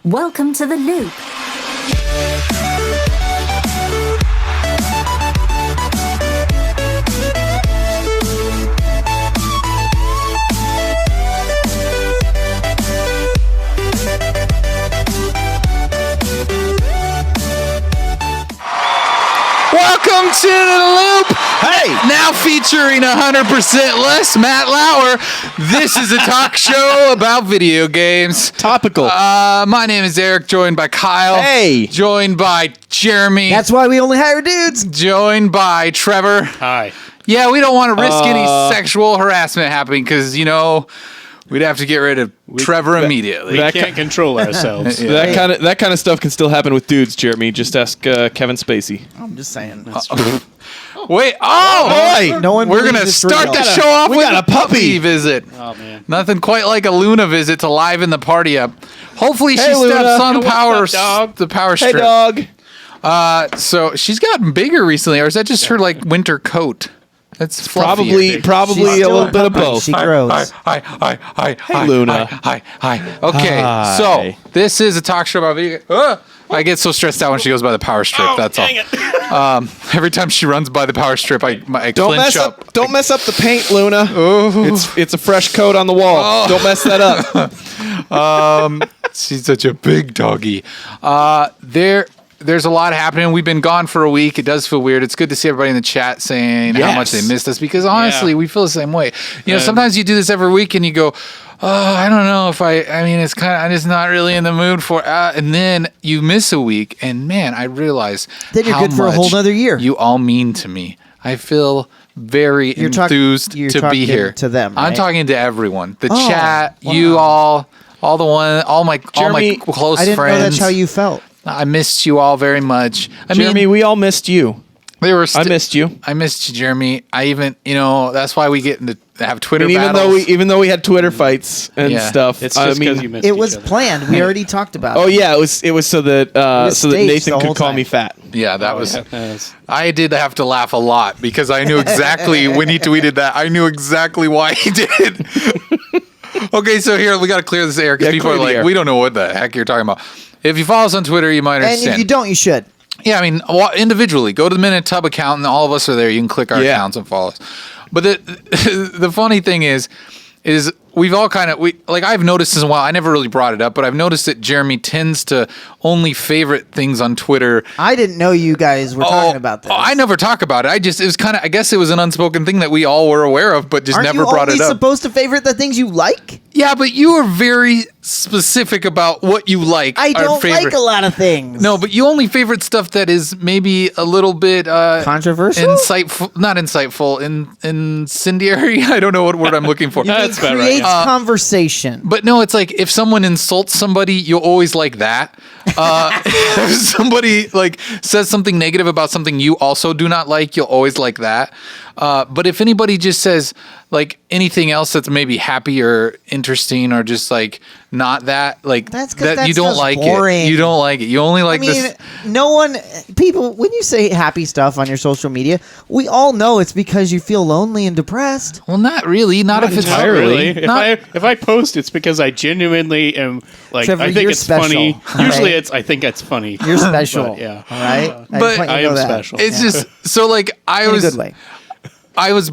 Welcome to the loop. Welcome to the loop. Hey, now featuring 100% less Matt Lauer. This is a talk show about video games. Topical. My name is Eric, joined by Kyle. Hey. Joined by Jeremy. That's why we only hire dudes. Joined by Trevor. Hi. Yeah, we don't want to risk any sexual harassment happening because, you know, we'd have to get rid of Trevor immediately. We can't control ourselves. Yeah. That kind of stuff can still happen with dudes, Jeremy. Just ask Kevin Spacey. I'm just saying. Wait, No one we're going to believes it's start real. the show off we with got a a puppy visit. Oh, man. Nothing quite like a Luna visit to liven the party up. Hopefully she Hey, steps Luna. on What's up, dog? the power Hey, strip. dog. So she's gotten bigger recently, or is that just her like winter coat? That's Probably She's a still little bit of puppy. both. She grows. Hi, Luna. Hi. Okay, Hi. so this is a talk show about video. I get so stressed out when she goes by the power strip. That's all. Every time she runs by the power strip, I Don't clench mess up. Don't mess up the paint, Luna. It's a fresh coat on the wall. Don't mess that up. She's such a big doggy. There's a lot happening. We've been gone for a week. It does feel weird. It's good to see everybody in the chat saying how much they missed us because honestly, we feel the same way. You know, sometimes you do this every week and you go, oh, I don't know if I mean, it's kind of, I'm just not really in the mood for, and then you miss a week and man, I realize Then you're how good for a much whole nother year. You all mean to me. I feel very enthused you're to be talking here. to them, I'm right? talking to everyone. The Oh, chat, wow. you all my Jeremy, close I didn't friends. know that's how you felt. I missed you all very much. I Jeremy, mean, we all missed you. they were. I missed you. I missed you, Jeremy. I even, that's why we get to have Twitter And battles. even though we had Twitter fights and stuff, It's just because you missed It each was other. planned. We already talked about Oh it. yeah, it was so that staged Nathan the could whole call time. me fat. yeah, that was. Yes. I did have to laugh a lot because I knew exactly when he tweeted that. I knew exactly why he did. Okay, so here we got to clear this air because Yeah, people are clear the like, air. we don't know what the heck you're talking about. If you follow us on Twitter, you might And understand. if you don't, you should. Yeah, I mean, individually, go to the Minute Tub account, and all of us are there. You can click our accounts and follow us. But the funny thing is we've all kind of I've noticed this a while. I never really brought it up, but I've noticed that Jeremy tends to only favorite things on Twitter. I didn't know you guys were talking about this. I never talk about it. It was kind of, I guess it was an unspoken thing that we all were aware of, but just Aren't never you brought only it up. supposed to favorite the things you like? Yeah, but you are very specific about what you like. I our don't favorite. like a lot of things. No, but you only favorite stuff that is maybe a little bit Controversial? insightful, not insightful, incendiary. I don't know what word I'm looking for. You mean That's about right, creates yeah. conversation. But no, it's like if someone insults somebody, you'll always like that. If somebody says something negative about something you also do not like, you'll always like that. But if anybody just says anything else that's maybe happy or interesting or just not that That's 'cause that you that don't stuff's like boring. it. You don't like it. You only like this. People, when you say happy stuff on your social media, we all know it's because you feel lonely and depressed. Well, not really. Not if it's Not really. Not- If I post, it's because I genuinely am Trevor, I think you're it's special, funny. all Usually, right? I think it's funny. You're special. But, yeah. All right? But I am special. It's just so I In was a good way. I was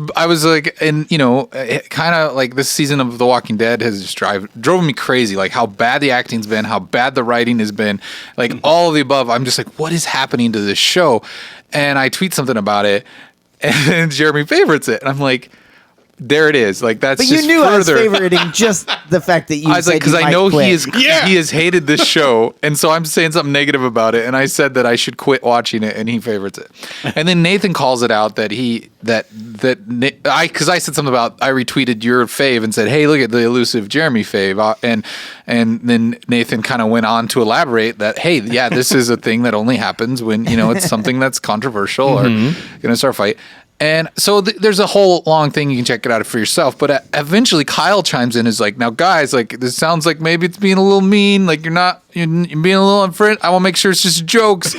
kind of this season of The Walking Dead has just drove me crazy. How bad the acting's been, how bad the writing has been, all of the above. I'm just what is happening to this show? And I tweet something about it, and Jeremy favorites it, and I'm like, there it is. That's But just you knew I was further. favoriting just the fact that you I was said because you I might know quit. he has hated this show, and so I'm saying something negative about it, and I said that I should quit watching it, and he favorites it, and then Nathan calls it out that because I said something about I retweeted your fave and said, hey, look at the elusive Jeremy fave, and then Nathan kind of went on to elaborate that hey, yeah, this is a thing that only happens when it's something that's controversial or gonna start a fight. And so there's a whole long thing. You can check it out for yourself. But eventually Kyle chimes in, is now guys, this sounds like maybe it's being a little mean. You're being a little unfriendly. I want to make sure it's just jokes.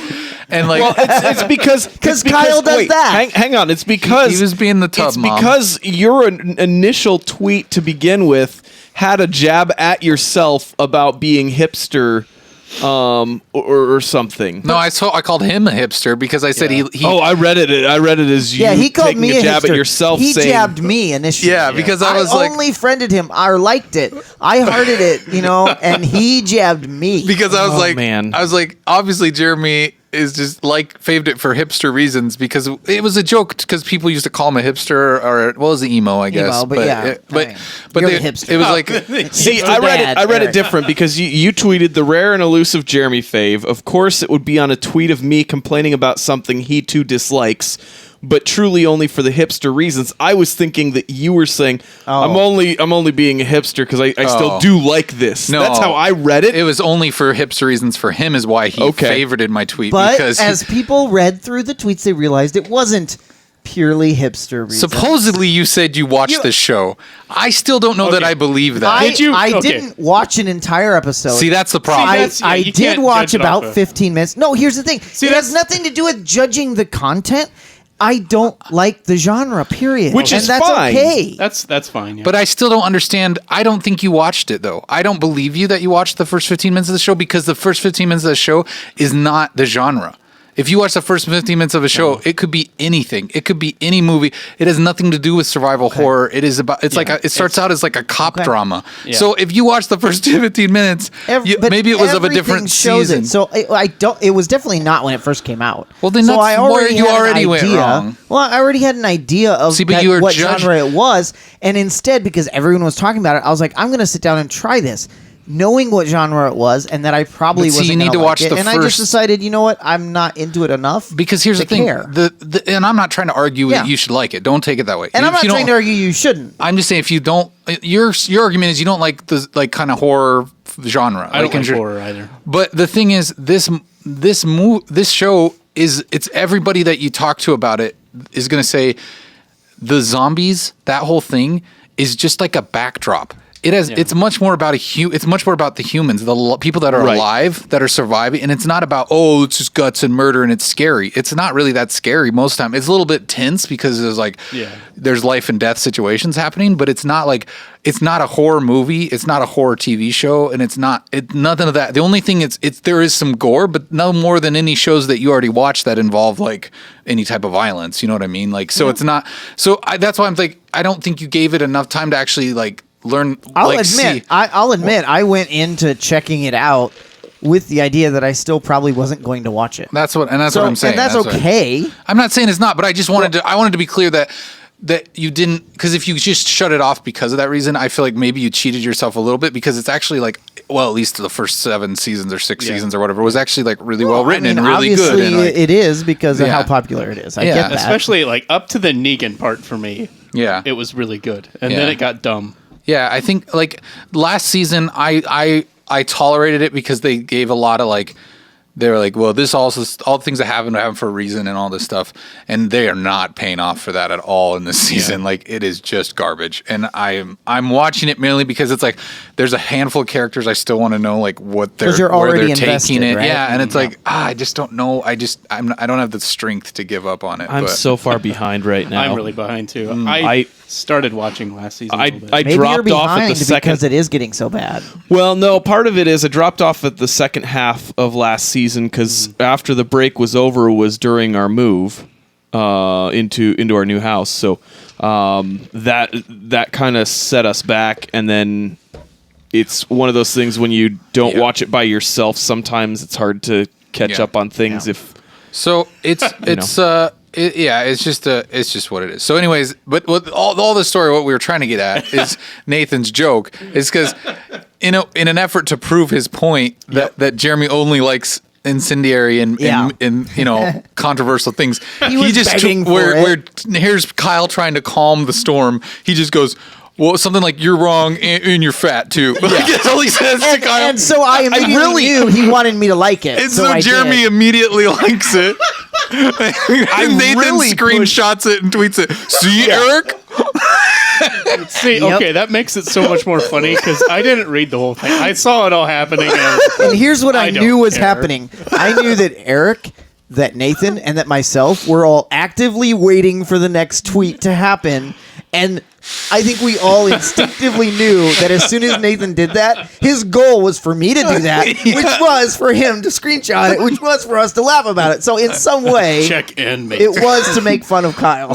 And like, Well, it's because Kyle does that. Hang on, it's because he was being the tub it's mom. because your initial tweet to begin with had a jab at yourself about being hipster, or something. no, I called him a hipster because I said he I read it. I read it as you he called taking me a jab hipster. at yourself. He saying, jabbed me initially. Yeah, because I was like, only friended him or liked it. I hearted it, and he jabbed me. because I was like, man. I was like, obviously Jeremy is just faved it for hipster reasons because it was a joke because people used to call him a hipster or what was the emo, I guess. Emo, but yeah, but right. but You're they- a hipster. it was like See, Hipster I read dad, it. I read Eric. it different because you tweeted the rare and elusive Jeremy fave. Of course, it would be on a tweet of me complaining about something he too dislikes, but truly only for the hipster reasons. I was thinking that you were saying I'm only being a hipster because I still do like this. No. That's how I read it. it was only for hipster reasons for him is why he favorited my tweet But because as people read through the tweets, they realized it wasn't purely hipster reasons. supposedly you said you watched the show. I still don't know that I believe that. I, Did you? I Okay. didn't watch an entire episode. See, that's the problem. that's- I you did can't watch judge it off about of- 15 minutes. No, here's the thing. It has that's- nothing to do with judging the content. I don't like the genre, period. Which and is that's fine. okay. That's fine. Yeah. But I still don't understand. I don't think you watched it, though. I don't believe you that you watched the first 15 minutes of the show because the first 15 minutes of the show is not the genre. If you watch the first 15 minutes of a show, it could be anything. It could be any movie. It has nothing to do with survival horror. It is about. It's like it starts out as like a cop drama. Yeah. So if you watch the first 15 minutes, But maybe it was of a everything different shows season. It. So I don't. It was definitely not when it first came out. Well, then so that's I where already you had an already went idea. wrong. Well, I already had an idea of See, but you were what judged- genre it was, and instead, because everyone was talking about it, I was like, I'm going to sit down and try this, knowing what genre it was, and that I probably But see, wasn't you need gonna to like watch it. the And I just first- decided, you know what, I'm not into it enough. Because here's to the thing, care. and I'm not trying to argue Yeah. that you should like it. Don't take it that way. And I'm If not you trying to don't- argue you shouldn't. I'm just saying if you don't, your argument is you don't like the kind of horror genre. I don't like in- horror either. But the thing is, this show is it's everybody that you talk to about it is going to say the zombies. That whole thing is just like a backdrop. It has. It's much more about It's much more about the humans, the people that are Right. alive, that are surviving, and it's not about it's just guts and murder and it's scary. It's not really that scary most of the time. It's a little bit tense because there's life and death situations happening, but it's not like it's not a horror movie. It's not a horror TV show, and it's nothing of that. The only thing there is some gore, but no more than any shows that you already watched that involve like any type of violence. You know what I mean? Like it's not. So that's why I'm like I don't think you gave it enough time to actually like. Learn. I'll admit, I went into checking it out with the idea that I still probably wasn't going to watch it. That's what I'm saying. And that's okay. I'm not saying it's not, but I just wanted to. I wanted to be clear that you didn't, because if you just shut it off because of that reason, I feel like maybe you cheated yourself a little bit because it's actually like, well, at least the first 7 seasons or 6 seasons or whatever was actually like really well written and really good. Obviously, And like, it is because of Yeah. how popular it is. I Yeah. get that. Especially like up to the Negan part for me. yeah, It was really good, and Yeah. then it got dumb. yeah. I think like last season, I tolerated it because they gave a lot of like. They were like, well, this all the things that happen for a reason and all this stuff, and they are not paying off for that at all in this season. Like it is just garbage, and I'm watching it mainly because it's like there's a handful of characters I still want to know like what they're 'Cause you're where already they're invested, taking it, right? yeah, and it's like I just don't know. I don't have the strength to give up on it. I'm but. so far behind right now. I'm really behind too. I- started watching last season. a I little bit. Maybe you're dropped off at behind the second. because it is getting so bad. Well, no, part of it is I dropped off at the second half of last season because after the break was over was during our move into our new house. So that kind of set us back, and then it's one of those things when you don't watch it by yourself. Sometimes it's hard to catch Yeah. up on things if. So it's it's just what it is. So anyways, but all the story, what we were trying to get at is Nathan's joke is because in an effort to prove his point that Jeremy only likes incendiary and controversial things, He was begging for where here's Kyle trying to calm the storm. He just goes. Well, something like you're wrong and you're fat too. Like, that's all he says to Kyle. And so I immediately knew he wanted me to like it. And so so I Jeremy did. immediately likes it. And Nathan really screenshots it and tweets it. See, Eric? See, Yep. okay, that makes it so much more funny because I didn't read the whole thing. I saw it all happening. And And here's what I I don't knew was care. happening. I knew that Eric that Nathan and that myself were all actively waiting for the next tweet to happen. And I think we all instinctively knew that as soon as Nathan did that, his goal was for me to do that, which was for him to screenshot it, which was for us to laugh about it. So in some way, Check in, mate. it was to make fun of Kyle.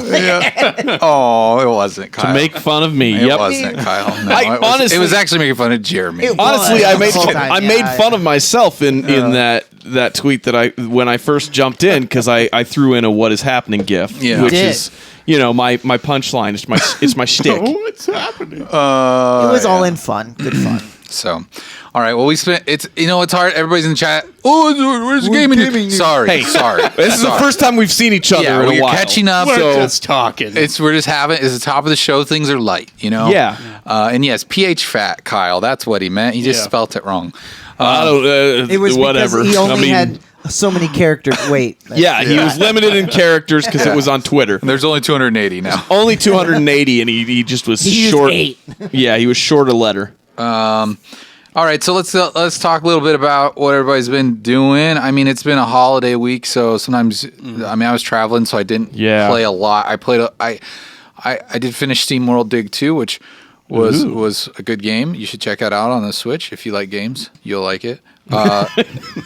Oh, it wasn't Kyle. To make fun of me. It Yep. wasn't Kyle. No, honestly- it was actually making fun of Jeremy. It Honestly, was I made the whole time, I made yeah. fun of myself in that tweet that when I first jumped in, because I threw in a "what is happening" gif, Yeah. which Did. is my punchline. It's my shtick. What's happening? It was all in fun. Good fun. So, all right. Well, we spent. It's it's hard. Everybody's in the chat. Oh, where's the gaming? News? Sorry, Hey, sorry. This is the first time we've seen each other Yeah, in a we're while. catching up. We're So just talking. we're just having. It's the top of the show. Things are light. Yeah. And yes, PH fat Kyle. That's what he meant. He just Yeah. spelt it wrong. I don't. It was whatever. because he only I mean, had so many characters. Wait. Yeah, he was limited in characters because it was on Twitter. There's only 280 now. Only 280, and he just was He used short. 8. Yeah, he was short a letter. All right, so let's talk a little bit about what everybody's been doing. I mean, it's been a holiday week, so sometimes I was traveling, so I didn't play a lot. I did finish Steamworld Dig 2, which was a good game. You should check that out on the Switch if you like games. You'll like it.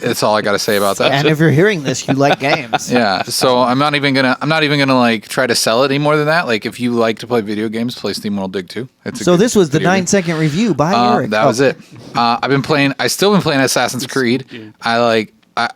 That's all I got to say about that. And if you're hearing this, you like games. Yeah, so I'm not even gonna like try to sell it any more than that. Like, if you like to play video games, play SteamWorld Dig 2. So this was the 9-second review by Eric. That was it. I still been playing Assassin's Creed.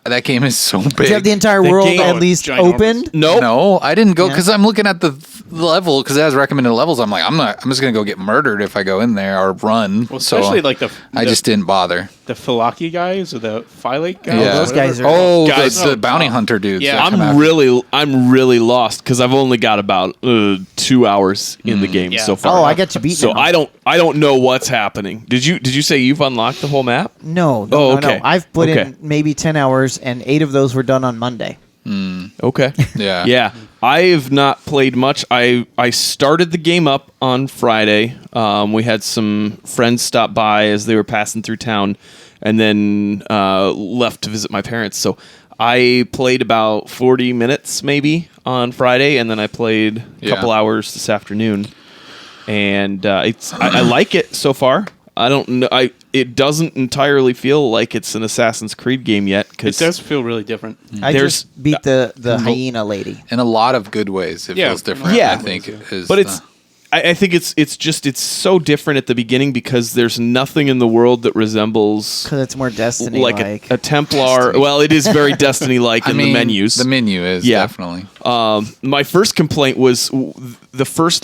That game is so big. Did you have the entire world game- at least ginormous. opened? Nope. No, I didn't go Yeah. because I'm looking at the level because it has recommended levels. I'm like, I'm just gonna go get murdered if I go in there or run. Well, especially like I just didn't bother. the Falaki guys or the Phylake guys. Yeah, those guys are- Oh, Guys, the bounty hunter dudes. Yeah. that come I'm after. really lost because I've only got about 2 hours in the game Yeah. so far. Oh, I got you beat. So now. I don't know what's happening. Did you say you've unlocked the whole map? No. Oh, No. okay. I've put Okay. in maybe 10 hours, and 8 of those were done on Monday. Okay. Yeah. Yeah. I have not played much. I started the game up on Friday. We had some friends stop by as they were passing through town, and then left to visit my parents. So I played about 40 minutes maybe on Friday, and then I played a couple hours this afternoon. And I like it so far. I don't know. It doesn't entirely feel like it's an Assassin's Creed game yet. It Cause does feel really different. I There's- just beat the hyena lady. In a lot of good ways, it Yeah. feels different. Yeah. I think is. But I think it's so different at the beginning because there's nothing in the world that resembles Because it's more Destiny like a Templar. Destiny. Well, it is very Destiny-like in the menus. The menu is Yeah. definitely. My first complaint was the first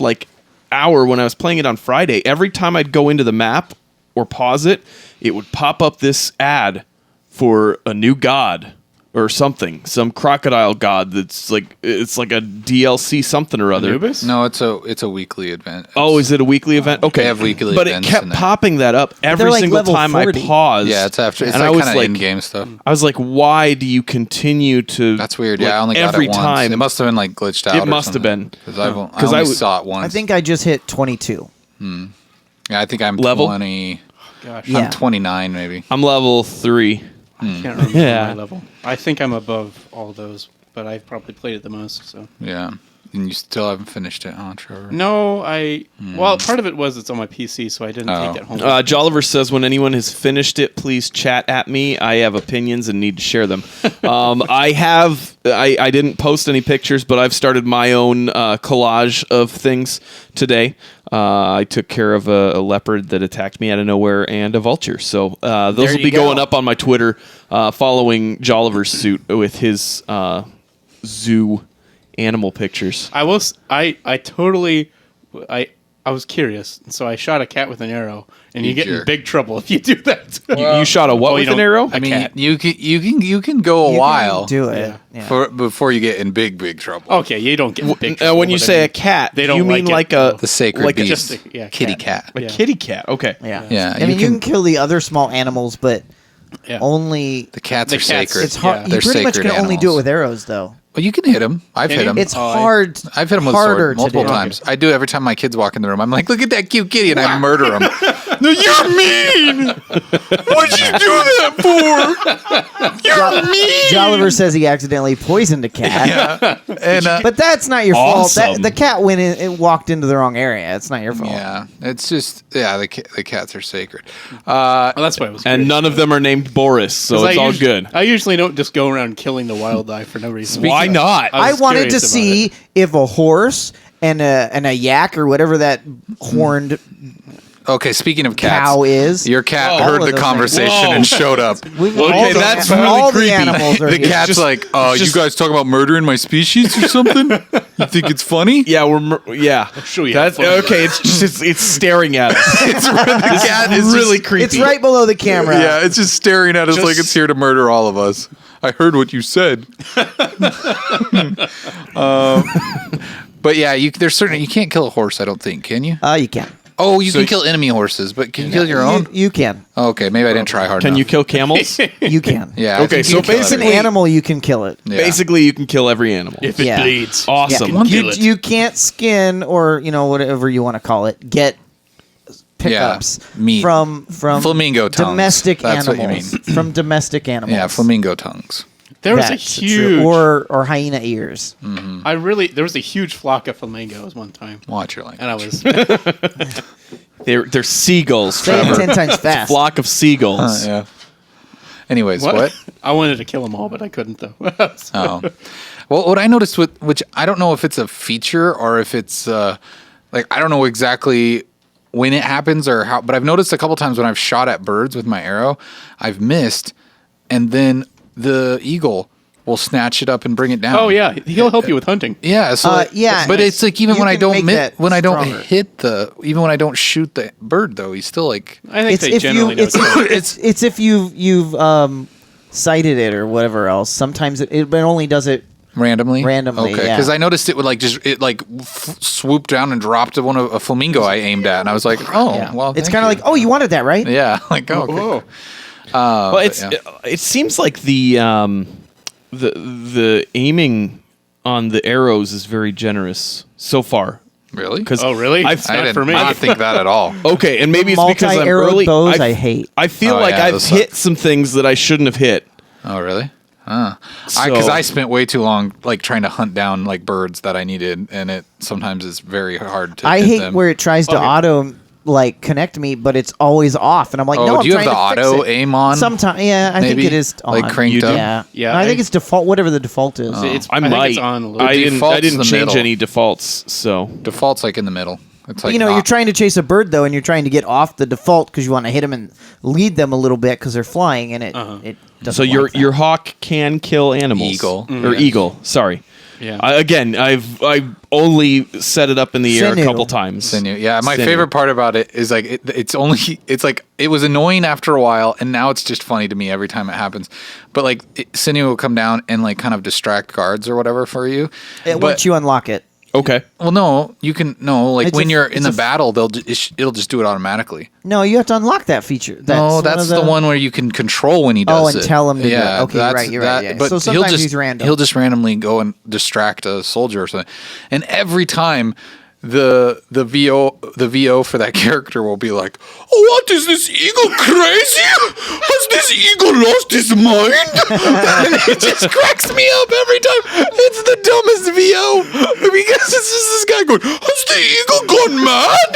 hour when I was playing it on Friday. Every time I'd go into the map or pause it, it would pop up this ad for a new god or something, some crocodile god that's it's like a DLC something or other. Anubis? No, it's a weekly event. Oh, is it a weekly event? Okay, They have weekly but it events kept in there. popping that up every like single level time 40. I paused. Yeah, it's after. It's and like I was kind of like, in-game stuff. I was like, why do you continue to? That's weird. Yeah, I only got every it once. time. It must have been like glitched out. It must have been. because I Because only I saw it once. I think I just hit 22. Yeah, I think I'm Level? 20. Gosh, Yeah. I'm 29 maybe. I'm level 3. I can't remember Yeah. my level. I think I'm above all those, but I've probably played it the most. So Yeah, and you still haven't finished it, huh, Trevor? no, well, part of it was it's on my PC, so I didn't Oh. take it home. Jolliver says, when anyone has finished it, please chat at me. I have opinions and need to share them. I didn't post any pictures, but I've started my own collage of things today. I took care of a leopard that attacked me out of nowhere and a vulture. So those There will you be go. going up on my Twitter following Jolliver's suit with his zoo animal pictures. I was curious, so I shot a cat with an arrow, and you get in jerk. big trouble if you do that. You shot a what Oh, you with an don't- arrow? I mean, cat. you can go a You can while do it. Yeah. before you get in big trouble. Okay, you don't get in big trouble. When you but I say mean, a cat, they don't you mean like like it. a The sacred like beast, just a- kitty cat. cat. a kitty cat? Okay. Yeah. Yeah, I mean, you you can- can kill the other small animals, but Yeah. only. The cats The are cats- sacred. It's hard. Yeah. You They're pretty much sacred can only do it animals. with arrows, though. Well, you can hit them. I've Can hit you? them. It's Oh, hard. I've hit them with harder sword multiple to do. times. I do it every time my kids walk in the room. I'm like, look at that cute kitty, and I murder them. No, you're mean. What'd you do that for? You're mean. Jolliver says he accidentally poisoned a cat. Yeah, and But that's not your Awesome. fault. The cat went in, it walked into the wrong area. It's not your fault. yeah, it's just the cats are sacred. Well, that's why it was. And none of them are named Boris, so it's all good. I usually don't just go around killing the wildlife for no reason. Why not? I was wanted to curious about see it. if a horse and a yak or whatever that horned Okay, speaking of cats, cow is. your cat All heard of the those conversation things. and showed up. Okay, that's really all creepy. the animals are The here. cat's just- like, you just- guys talking about murdering my species or something? You think it's funny? Yeah, yeah. show you how That's funny okay. It's staring at us. The cat is really just, creepy. It's right below the camera. Yeah, it's just staring at us like it's here to murder all of us. I heard what you said. But yeah, there's certainly you can't kill a horse. I don't think. Can you? You can. Oh, you can kill enemy horses, but can you kill your own? You can. Oh, okay, maybe I didn't try hard Can enough. you kill camels? You can. Yeah. I Okay, think so you can kill It's an basically- animal. You can kill it. Yeah. Basically, you can kill every animal. If it Yeah. bleeds, Awesome. Yeah. Kill it. You can't skin or whatever you want to call it. Get pickups meat. from Flamingo tongues. domestic That's what you animals. mean. From domestic animals. Yeah, flamingo tongues. there was a That's true. huge. or hyena ears. there was a huge flock of flamingos one time, Watch your language. and I was. They're seagulls, Say it Trevor. 10 times fast. Flock of seagulls. Yeah. Anyways, what? I wanted to kill them all, but I couldn't though. Oh. Well, what I noticed which I don't know if it's a feature or if it's like I don't know exactly when it happens or how, but I've noticed a couple times when I've shot at birds with my arrow, I've missed, and then the eagle will snatch it up and bring it down. Oh yeah, he'll help you with hunting. Yeah, so yeah. but it's like even You when I can don't make that when I don't stronger. hit even when I don't shoot the bird though, he's still like I think It's they if generally you know. it's if you've cited it or whatever else. Sometimes it only does it. randomly. Randomly, okay. yeah. Because I noticed it would swoop down and drop to a flamingo I aimed at, and I was like, oh, Yeah. well, It's thank kind of you. like, oh, you wanted that, right? Yeah, like oh, okay. Whoa. Well, it seems like the aiming on the arrows is very generous so far. Really? Because Oh really? I Not did for me. not think that at all. okay, and maybe it's because I'm Multi-arrowed early. bows I hate. I feel Oh, like yeah, I've those hit some things that I shouldn't have hit. Oh, really? Because So- I spent way too long like trying to hunt down like birds that I needed, and it sometimes is very hard to. I hit hate them. where it tries to Okay. auto connect me, but it's always off, and I'm like, Oh, no, do I'm you have trying the to fix auto it. aim on? Sometimes, yeah, I think Maybe? it is Like on. cranked You do? up. Yeah, Yeah, I think I- it's default. Whatever the default is. I think might. it's on a little I bit. didn't Default's change the middle. any defaults. So Default's like in the middle. It's like You're trying to chase a bird though, and you're trying to get off the default because you want to hit them and lead them a little bit because they're flying, and it doesn't. so your like that. your hawk can kill animals. Eagle. Or eagle. Sorry. Yeah. I've only set it up in the air a Sinew. couple times. Sinew. Yeah, my Sinew. favorite part about it is like it's like it was annoying after a while, and now it's just funny to me every time it happens. But like Sinew will come down and like kind of distract guards or whatever for you. Once you unlock it. Okay. Well, no, you can like It's when a- you're in it's the a- battle, it'll just do it automatically. No, you have to unlock that feature. No, that's the one where you can control when he does and it. tell him to do it. yeah, Okay, that's- right, you're right, yeah. But So he'll sometimes just he's random. He'll just randomly go and distract a soldier or something, and every time the VO for that character will be like, "Oh, what is this eagle crazy? Has this eagle lost his mind?" And it just cracks me up every time. It's the dumbest VO because it's just this guy going, "Has the eagle gone mad?"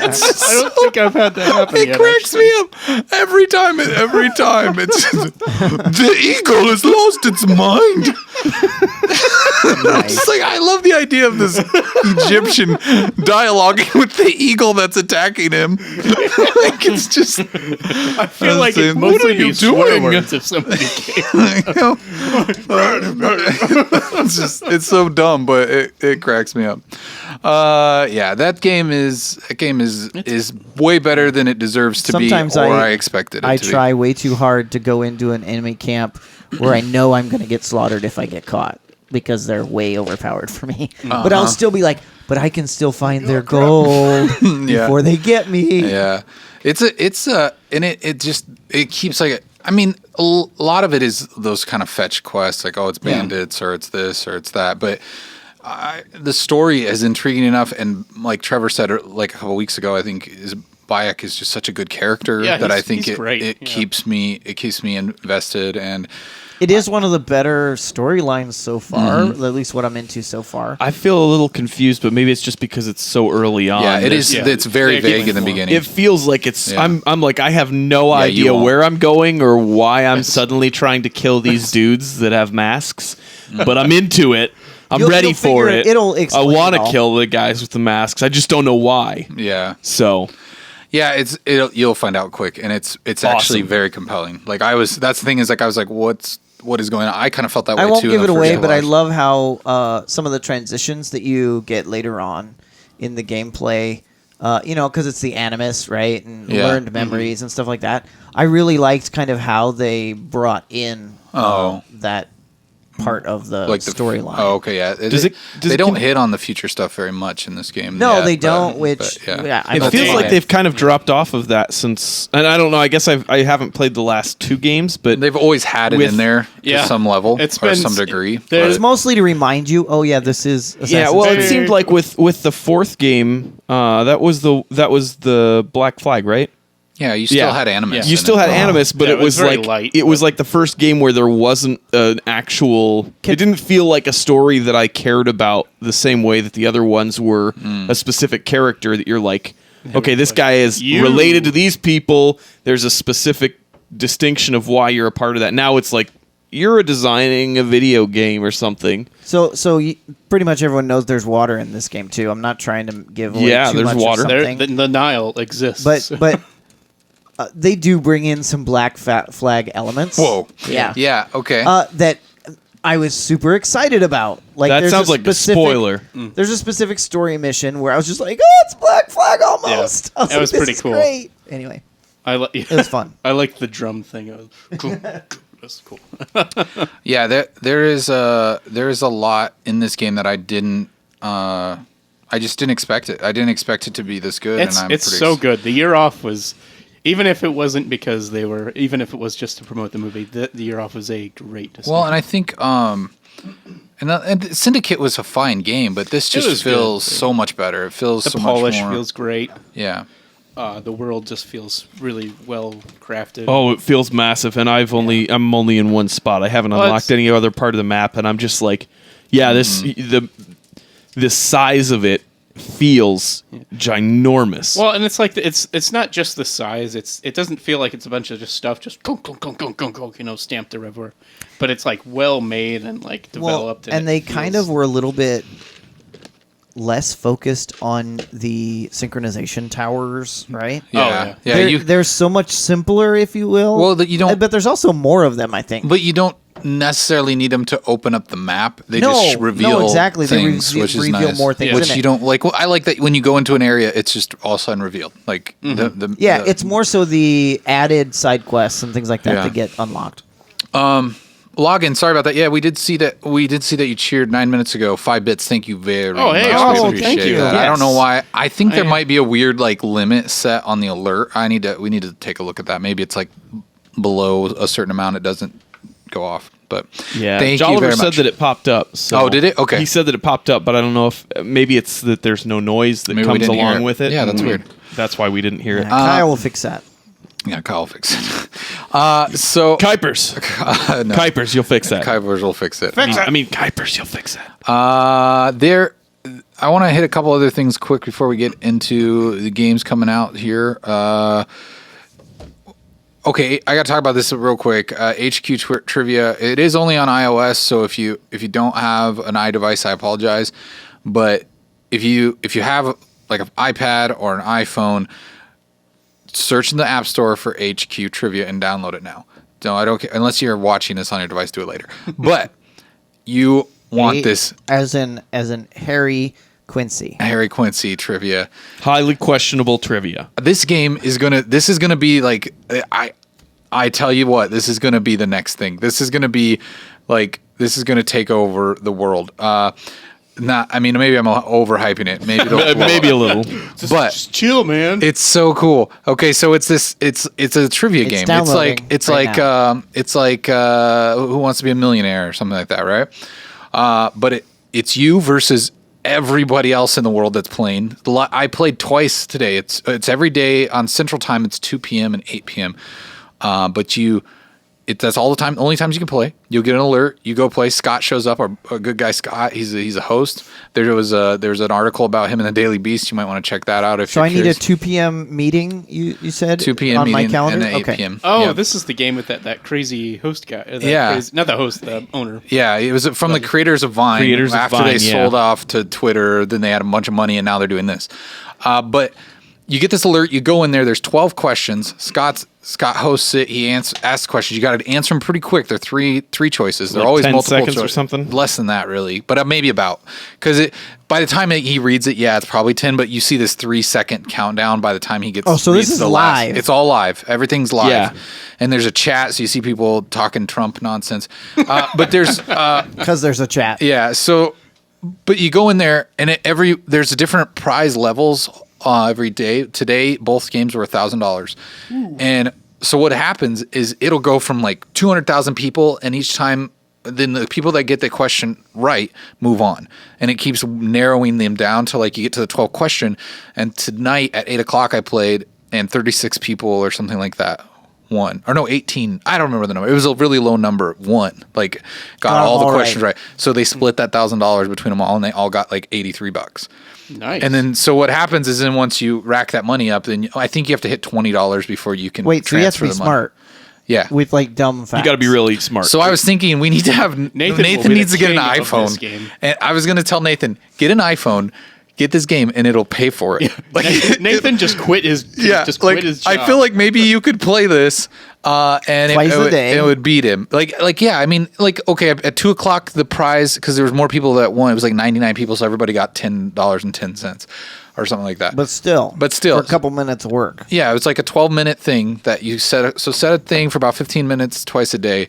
It's just I don't think I've had that happen it yet. cracks me up every time. Every time, it's the eagle has lost its mind. It's just like I love the idea of this Egyptian dialoguing with the eagle that's attacking him. Like it's just. I feel like What it mostly are you be swear doing? words if somebody came. It's so dumb, but it cracks me up. Yeah, that game is way better than it deserves to Sometimes be, or I expected it I to be. try way too hard to go into an enemy camp where I know I'm going to get slaughtered if I get caught because they're way overpowered for me. But I'll still be like, but I can still find their gold before they get me. Yeah, and it keeps like. I mean, a lot of it is those kind of fetch quests, like it's bandits or it's this or it's that, but. The story is intriguing enough, and like Trevor said, like a couple weeks ago, I think is Bayek is just such a good character Yeah, that I think he's great. it keeps me invested. And It is one of the better storylines so far, at least what I'm into so far. I feel a little confused, but maybe it's just because it's so early on. yeah, it is. Yeah. It's very Yeah, vague in the Game beginning. It feels like it's. Yeah. I'm like I have no Yeah, you idea won't. where I'm going or why I'm suddenly trying to kill these dudes that have masks, but I'm into it. I'm You'll- ready you'll for figure it. it'll I explain want it to all. kill the guys with the masks. I just don't know why. yeah. So Yeah, you'll find out quick, and it's actually Awesome. very compelling. Like that's the thing is like I was like, what is going on? I kind of felt that way I too. won't in give the it first away, couple but I hours. love how some of the transitions that you get later on in the gameplay, because it's the animus, right? And Yeah. learned memories and stuff like that. I really liked kind of how they brought in that part of the like storyline. Oh, okay, yeah. Does they it don't con- hit on the future stuff very much in this game. No, yet, they but- don't, but, which yeah. I it don't feels know like why. they've kind of dropped off of that since. And I don't know. I guess I haven't played the last two games, but They've always had it With- in there Yeah. to some level It's or been- some degree. there- It's mostly to remind you, oh yeah, this is Assassin's yeah. Well, it Creed. seemed like with the fourth game, that was the Black Flag, right? Yeah, you still had Animus. You in still it. had Animus, but Yeah, it it was was very like light, it was but- like the first game where there wasn't an actual. It didn't feel like a story that I cared about the same way that the other ones were. A specific character that you're like, okay, this guy is You- related to these people. There's a specific distinction of why you're a part of that. Now it's like you're designing a video game or something. So pretty much everyone knows there's water in this game too. I'm not trying to give away Yeah, too there's much of water. There, something. the Nile exists. but they do bring in some Black Flag elements. Whoa. Yeah. Yeah. Okay. That I was super excited about. Like That there's sounds like a specific- spoiler. There's a specific story mission where I was just like, oh, it's Black Flag almost. Yeah. I was It like, was this pretty is cool. Great. Anyway, it was fun. I liked the drum thing. It was cool. That's cool. Yeah, there is a lot in this game that I didn't. I just didn't expect it. I didn't expect it to be this good. It's and I'm it's pretty so good. The year off was, even if it wasn't because even if it was just to promote the movie, the year off was a great decision. Well, and I think and Syndicate was a fine game, but this was just good. feels so much better. It feels the so polish much more. feels great. Yeah. The world just feels really well crafted. Oh, it feels massive, and I'm only in one spot. I haven't Well, unlocked it's- any other part of the map, and I'm just like, yeah, the size of it feels ginormous. Well, and it's like it's not just the size. It doesn't feel like it's a bunch of just stuff just stamped everywhere. But it's like well made and like developed. and they it kind feels- of were a little bit less focused on the synchronization towers, right? Yeah. Yeah. They're so much simpler, if you will. Well, that you don't- But there's also more of them, I think. But you don't necessarily need them to open up the map. They No, just reveal no, exactly. They things, which is reveal nice. more things Which in you it. don't like. Well, I like that when you go into an area, it's just all of a sudden revealed. Like the Yeah, it's more so the added side quests and things like that Yeah. that get unlocked. login. Sorry about that. Yeah, we did see that. We did see that you cheered 9 minutes ago. 5 bits. Thank you very Oh, hey, much. oh, We thank appreciate you. that. I don't know Yes. why. I think there I- might be a weird like limit set on the alert. We need to take a look at that. Maybe it's like below a certain amount, it doesn't go off. But Yeah, thank you Jolliver very said much. that it popped up. So Oh, did it? Okay. He said that it popped up, but I don't know if maybe it's that there's no noise that Maybe we comes didn't hear along it. with it. Yeah, that's and weird. That's why we didn't hear it. Kyle will fix that. Yeah, Kyle fix it. So Kuipers, no, Kuipers, you'll fix that. Kuipers will fix it. I mean, Kuipers, you'll fix that. I want to hit a couple other things quick before we get into the games coming out here. Okay, I got to talk about this real quick. HQ trivia. It is only on iOS, so if you don't have an iDevice, I apologize. But if you have like an iPad or an iPhone, search in the App Store for HQ trivia and download it now. No, I don't care unless you're watching this on your device. Do it later. But you want this as in Harry Quincy. Harry Quincy trivia. Highly questionable trivia. This is gonna be like I tell you what, this is gonna be the next thing. This is gonna take over the world. Maybe I'm overhyping it. Maybe Maybe a little. but Just chill, man. it's so cool. Okay, so it's a trivia game. downloading It's right like Who Wants to Be a Millionaire or something like that, right? But it's you versus everybody else in the world that's playing. I played twice today. It's every day on Central Time. It's 2 p.m. and 8 p.m. But that's all the time. Only times you can play. You'll get an alert. You go play. Scott shows up. Our good guy Scott. He's a host. There's an article about him in the Daily Beast. You might want to check that out if. So you're I need curious. a 2 p.m. meeting. You said 2 p.m. on meeting my calendar. and an 8 okay. p.m. Oh, Yeah. this is the game with that crazy host guy. Not the host, the owner. Yeah, it was from the creators of Vine. Creators of After Vine, they yeah. sold off to Twitter, then they had a bunch of money, and now they're doing this. But you get this alert. You go in there. There's 12 questions. Scott hosts it. He asks questions. You got to answer them pretty quick. They're three choices. They're Like always 10 multiple seconds or choice. something? Less than that, really, but maybe about because by the time he reads it, yeah, it's probably 10. But you see this 3-second countdown by the time he gets. Oh, so this reads is the last- live. It's all live. Everything's live. Yeah. And there's a chat, so you see people talking Trump nonsense. But there's. Because there's a chat. Yeah. So, but you go in there, and there's different prize levels every day. Today, both games were $1,000, and so what happens is it'll go from like 200,000 people, and each time, then the people that get the question right move on, and it keeps narrowing them down to like you get to the 12th question. And tonight at 8:00 I played, and 36 people or something like that won, or no, 18. I don't remember the number. It was a really low number. Won, like got all the all questions right. right. So they split that $1,000 between them all, and they all got like $83. Nice. And then, so what happens is, then once you rack that money up, then I think you have to hit $20 before you can. Wait, so you have to transfer be the money. smart Yeah. with like dumb facts. You got to be really smart. So I was thinking we need to have Nathan will be needs the to get an king of this iPhone, game. and I was going to tell Nathan, get an iPhone, get this game, and it'll pay for it. Nathan just quit his. Yeah, just like quit his job. I feel like maybe you could play this, and Twice a day. it would beat him. Like yeah, I mean, like okay, at 2:00 the prize, because there was more people that won. It was like 99 people, so everybody got $10.10 or something like that. But still. But still. For a couple minutes of work. Yeah, it was like a 12-minute thing that you set. So set a thing for about 15 minutes twice a day.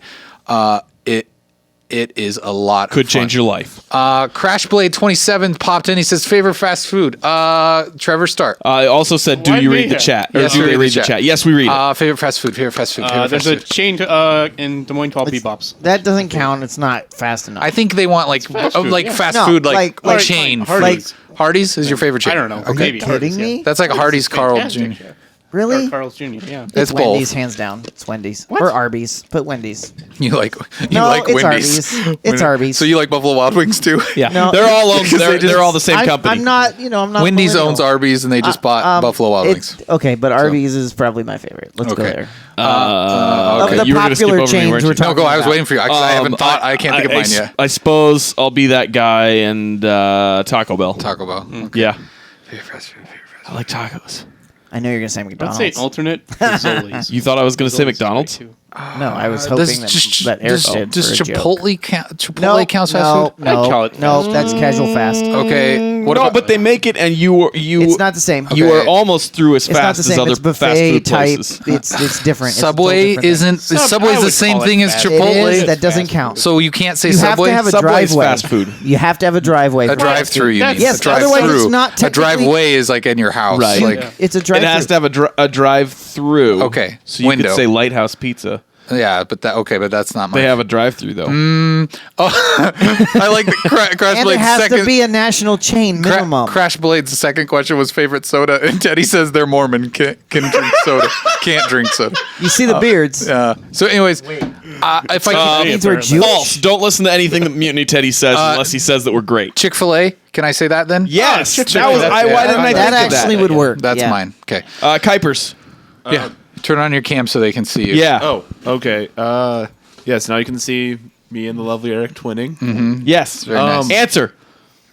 It is a lot. Could of fun. change your life. Crashblade 27 popped in. He says favorite fast food. Trevor, start. I also said, do Why you me? read the chat? Or Yes, do we they read read the the chat. chat? Yes, we read it. Favorite fast food. Favorite fast food. Favorite fast There's food. a chain in Des Moines called Bebop's. That doesn't count. It's not fast enough. I think they want like fast food, yeah. fast No, food, like chain. Hardee's. Hardee's is your favorite chain. I don't know. Okay. Maybe kidding Hardee's, me? yeah. That's like Hardee's Carl Fantastic, Jr. yeah. Really? Or Carl's Jr. Yeah. It's Wendy's, both. hands down. It's Wendy's. What? Or Arby's. Put Wendy's. You like No, it's Wendy's. Arby's. It's Arby's. So you like Buffalo Wild Wings too? Yeah, No, they're all owned, because they they're all the same I'm, company. I'm not, I'm not. Wendy's millennial. owns Arby's, and they just bought Buffalo Wild it's- Wings. Okay, but Arby's is probably my favorite. Let's go Okay. there. Okay. Of the you were gonna skip popular over me, chains weren't we're you? talking No, go. I was about. waiting for you. I haven't thought. I can't think of mine yet. I suppose I'll be that guy and Taco Bell. Taco Bell. Okay. Yeah, Favorite fast food. Favorite fast I like tacos. I know you're going to say Let's McDonald's. say alternate Fazoli's. You thought I was going to say Fazoli's is McDonald's? great, too. No, I was hoping that Eric did Does for a joke. Chipotle counts fast food? I'd call it no, that's casual fast. Okay. What no, about, but they make it, and you It's not the same. you Okay. are almost through as It's not fast the as same. other It's fast buffet food type. places. It's different. It's a total Subway different thing. isn't. Subway's I the would same call it thing as fast. It Chipotle. is. That doesn't fast count. So you can't say You have Subway. to have a Subway's driveway. fast food. You have to have a driveway. A drive-through. You mean? Yes, a drive otherwise through. it's not A technically- driveway is like in your house. Right. Like, Yeah. It's a It drive-through. has to have a drive-through. Okay. so you Window. could say Lighthouse Pizza. yeah, but that's not my. They have a drive-through though. I like the Crash and it Blade's has second. to be a national chain minimum. Crash Blade's second question was favorite soda, and Teddy says they're Mormon, can drink soda, can't drink soda. You see the beards. So, anyways, if I Means we're apparently. Jewish. False. Don't listen to anything that Mutiny Teddy says unless he says that we're great. Chick-fil-A, can I say that then? Yes, Chick-fil-A, that was. that's- Why didn't I That think of actually that? would work. That's Yeah. mine. Okay. Kuipers. Yeah. Turn on your cam so they can see you. Yeah. Oh, okay. Yes, now you can see me and the lovely Eric twinning. Yes. Very nice. Answer.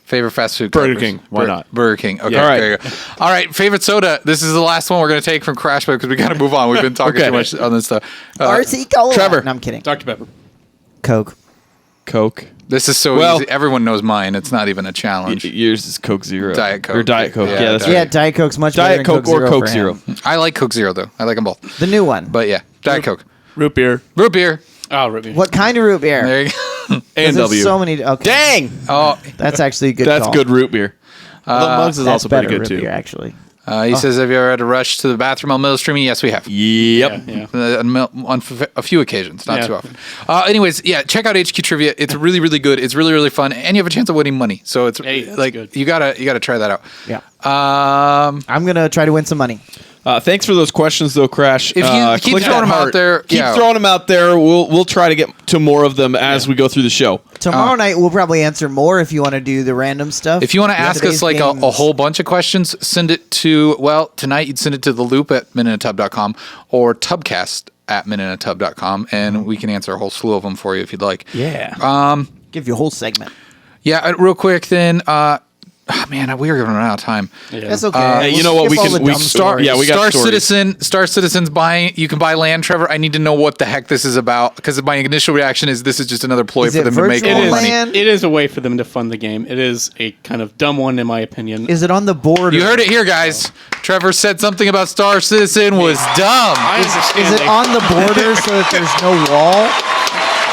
Favorite fast food? Burger Kuipers. King. Why not? Burger King. Okay. Yeah. All right. There you go. All right. Favorite soda. This is the last one we're going to take from Crash Blade because we got to move on. We've been talking Okay. too much on this stuff. RC Cola. Trevor. No, I'm kidding. Dr. Pepper. Coke. Coke. This is so Well- easy. Everyone knows mine. It's not even a challenge. Yours is Coke Zero. Diet Coke. Or Diet Coke. Yeah, Yeah, that's Diet- Yeah, right. Diet Coke's much better Diet than Coke or Zero Coke for Zero. him. I like Coke Zero though. I like them both. The new one. But yeah, Diet Coke. Root beer. Root beer. Oh, Ruby. What kind of root beer? There you go. 'Cause And there's W. so many. Okay. Dang. Oh, That's actually a good That's call. good root beer. the Mugs is That's also better pretty good root too. beer, actually. He says, have you ever had to rush to the bathroom while middle streaming? Yes, we have. Yep. Yeah. On a few occasions, not Yeah. too often. Anyways, check out HQ Trivia. It's really, really good. It's really, really fun, and you have a chance of winning money. So it's Hey, that's like good. you gotta try that out. Yeah. Um, I'm gonna try to win some money. Thanks for those questions, though, Crash. If you keep click throwing that them out heart. there, keep yeah. throwing them out there. We'll try to get to more of them as we go through the show. Tomorrow night we'll probably answer more if you want to do the random stuff. if you want to ask us Today's like a games- whole bunch of questions, send it to tonight you'd send it to the loop at minuteatub.com or tubcast@minuteatub.com, and we can answer a whole slew of them for you if you'd like. Yeah. give you a whole segment. Yeah, real quick then. Man, we are running out of time. That's okay. Hey, you know what? Skip all the dumb start. stories. Yeah, we got stories. Star Citizen's buying. You can buy land, Trevor. I need to know what the heck this is about because my initial reaction is this is just another ploy Is for it them to make virtual more money. land? It is a way for them to fund the game. It is a kind of dumb one, in my opinion. Is it on the border? You heard it here, guys. Trevor said something about Star Citizen was dumb. I understand Is it they- on the border so that there's no wall?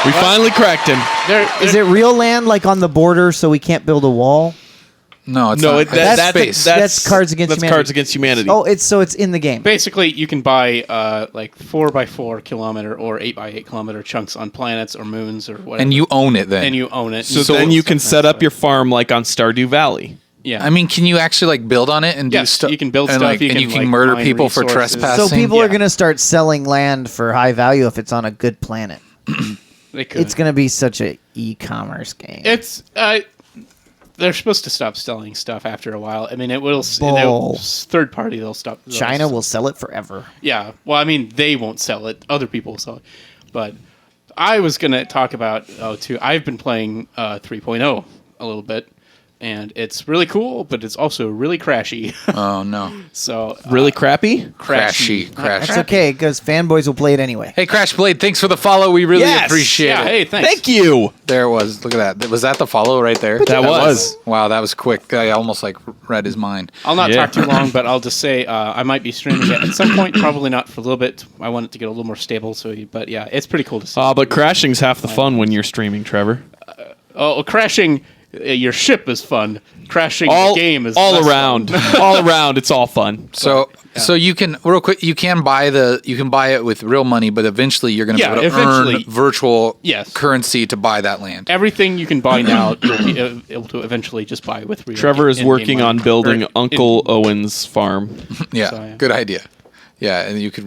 We finally cracked him. Is it real land like on the border so we can't build a wall? No, it's No, not. that's space. That's Cards Against That's Humanity. Cards Against Humanity. Oh, it's in the game. Basically, you can buy like 4x4 kilometer or 8x8 kilometer chunks on planets or moons or whatever. and you own it then. and you own it. so then you can set up your farm like on Stardew Valley. Yeah. I mean, can you actually like build on it and do Yes, stuff? you can build and, stuff, like, you and can, you can like, murder mine people for resources. trespassing. So people are Yeah. going to start selling land for high value if it's on a good planet. they could. It's going to be such a e-commerce game. It's they're supposed to stop selling stuff after a while. I mean, it will. Bull. Third party, they'll stop. China will sell it forever. Yeah. Well, I mean, they won't sell it. Other people will sell it. But I was gonna talk about too. I've been playing 3.0 a little bit, and it's really cool, but it's also really crashy. Oh no, So Really crappy? crashy, crash. That's okay because fanboys will play it anyway. Hey, Crash Blade, thanks for the follow. We really Yes. appreciate Yeah. it. Hey, thanks. Thank you. There it was. Look at that. Was that the follow right there? That was. Wow, that was quick. I almost like read his mind. I'll not Yeah. talk too long, but I'll just say I might be streaming it at some point. Probably not for a little bit. I want it to get a little more stable. But yeah, it's pretty cool to see. But crashing's half the fun when you're streaming, Trevor. Crashing your ship is fun. Crashing All the game is all less around. fun. All around, it's all fun. So you can real quick. You can buy it with real money, but eventually you're going to be able to earn eventually. virtual Yes. currency to buy that land. Everything you can buy now, you'll be able to eventually just buy with real. Trevor is in-game working money. on building Or Uncle Owen's farm. Yeah, So, yeah. good idea. Yeah, and you could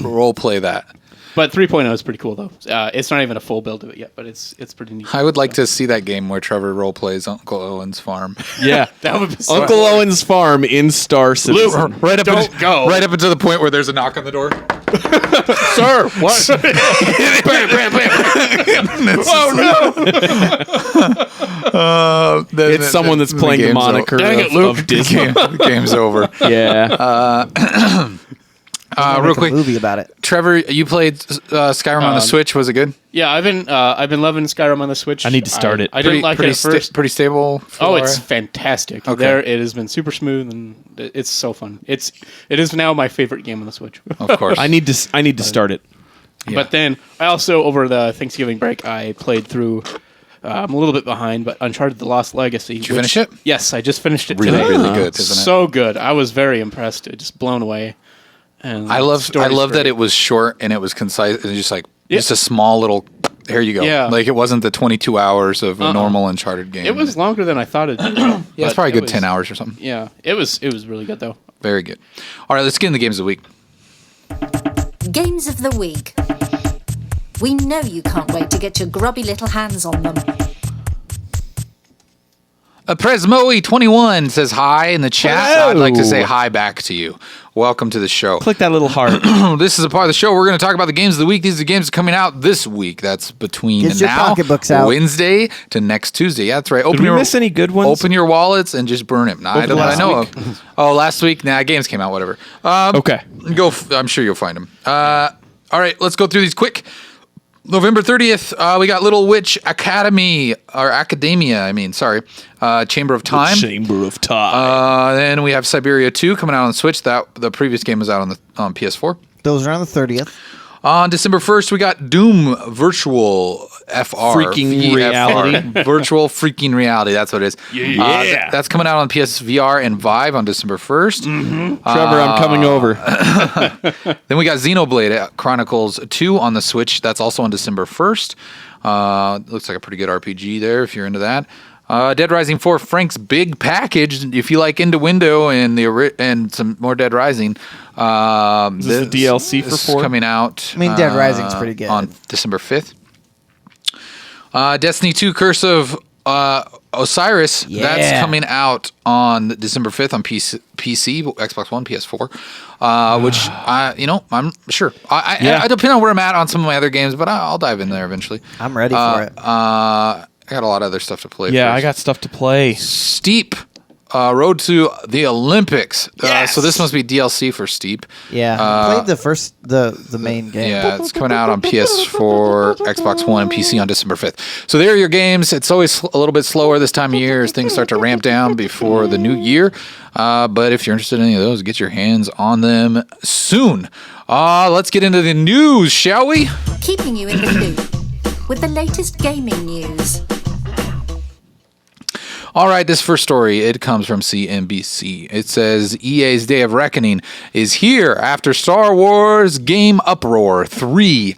role play that. But 3.0 is pretty cool though. It's not even a full build of it yet, but it's pretty neat. I would like to see that game where Trevor role plays Uncle Owen's farm. Yeah. That would be so Uncle Owen's farm in Star Citizen. Right up, Don't go. right up until the point where there's a knock on the door. Sir, what? Bam, bam, bam. Oh no! It's someone that's playing the moniker Dang it, Luke. of Disney. The game's over. Yeah. Real Make a quick, movie about it. Trevor, you played Skyrim on the Switch. Was it good? Yeah, I've been loving Skyrim on the Switch. I need to start it. I didn't like it at first. Pretty stable. Oh, it's Flora? fantastic. Okay. There, it has been super smooth and it's so fun. It is now my favorite game on the Switch. Of course. I need to start it. But then I also over the Thanksgiving break I played through. I'm a little bit behind, but Uncharted: The Lost Legacy. Did you finish it? Yes, I just finished it Really, today. really good, isn't it? So good. I was very impressed. Just blown away. And I love story's that great. it was short and it was concise. It was just like Yeah. just a small little. Here you go. Yeah. Like it wasn't the 22 hours of a normal Uncharted game. It was longer than I thought it'd be. Yeah, it's but probably a it good was- 10 hours or something. Yeah, it was really good though. Very good. All right, let's get into games of the week. Games of the week. We know you can't wait to get your grubby little hands on them. Presmoe21 says hi in the chat. Hello. I'd like to say hi back to you. Welcome to the show. Click that little heart. This is a part of the show. We're going to talk about the games of the week. These are the games coming out this week. That's between Get your now, pocketbooks out. Wednesday to next Tuesday. Yeah, that's right. Did we miss any good ones? Open your wallets and just burn them. I Over don't last I know of. Oh, last week? Nah, games came out. Whatever. Okay. I'm sure you'll find them. All right, let's go through these quick. November 30th, we got Little Witch Academy, or Academia, Chamber of Time. Chamber of Time. Then we have Syberia 2 coming out on Switch. The previous game was out on PS4. Those are on the 30th. On December 1st, we got Doom Virtual FR. Freaking reality. Virtual freaking reality. That's what it is. Yeah. That's coming out on PSVR and Vive on December 1st. Trevor, I'm coming over. Then we got Xenoblade Chronicles 2 on the Switch. That's also on December 1st. Looks like a pretty good RPG there if you're into that. Dead Rising 4 Frank's Big Package. If you like Into Window and some more Dead Rising, Is this the DLC for 4? Coming out. I mean, Dead Rising's pretty good. On December 5th. Destiny 2 Curse of Osiris. Yeah. That's coming out on December 5th on PC, Xbox One, PS4. Which I'm sure. I depend on where I'm at on some of my other games, but I'll dive in there eventually. I'm ready for it. I got a lot of other stuff to play. Yeah, first. I got stuff to play. Steep. Road to the Olympics. Yes! So this must be DLC for Steep. Yeah, played the main game. Yeah, it's coming out on PS4, Xbox One, and PC on December 5th. So there are your games. It's always a little bit slower this time of year as things start to ramp down before the new year. But if you're interested in any of those, get your hands on them soon. Let's get into the news, shall we? Keeping you in the loop with the latest gaming news. All right, this first story, it comes from CNBC. It says EA's Day of Reckoning is here after Star Wars game uproar. $3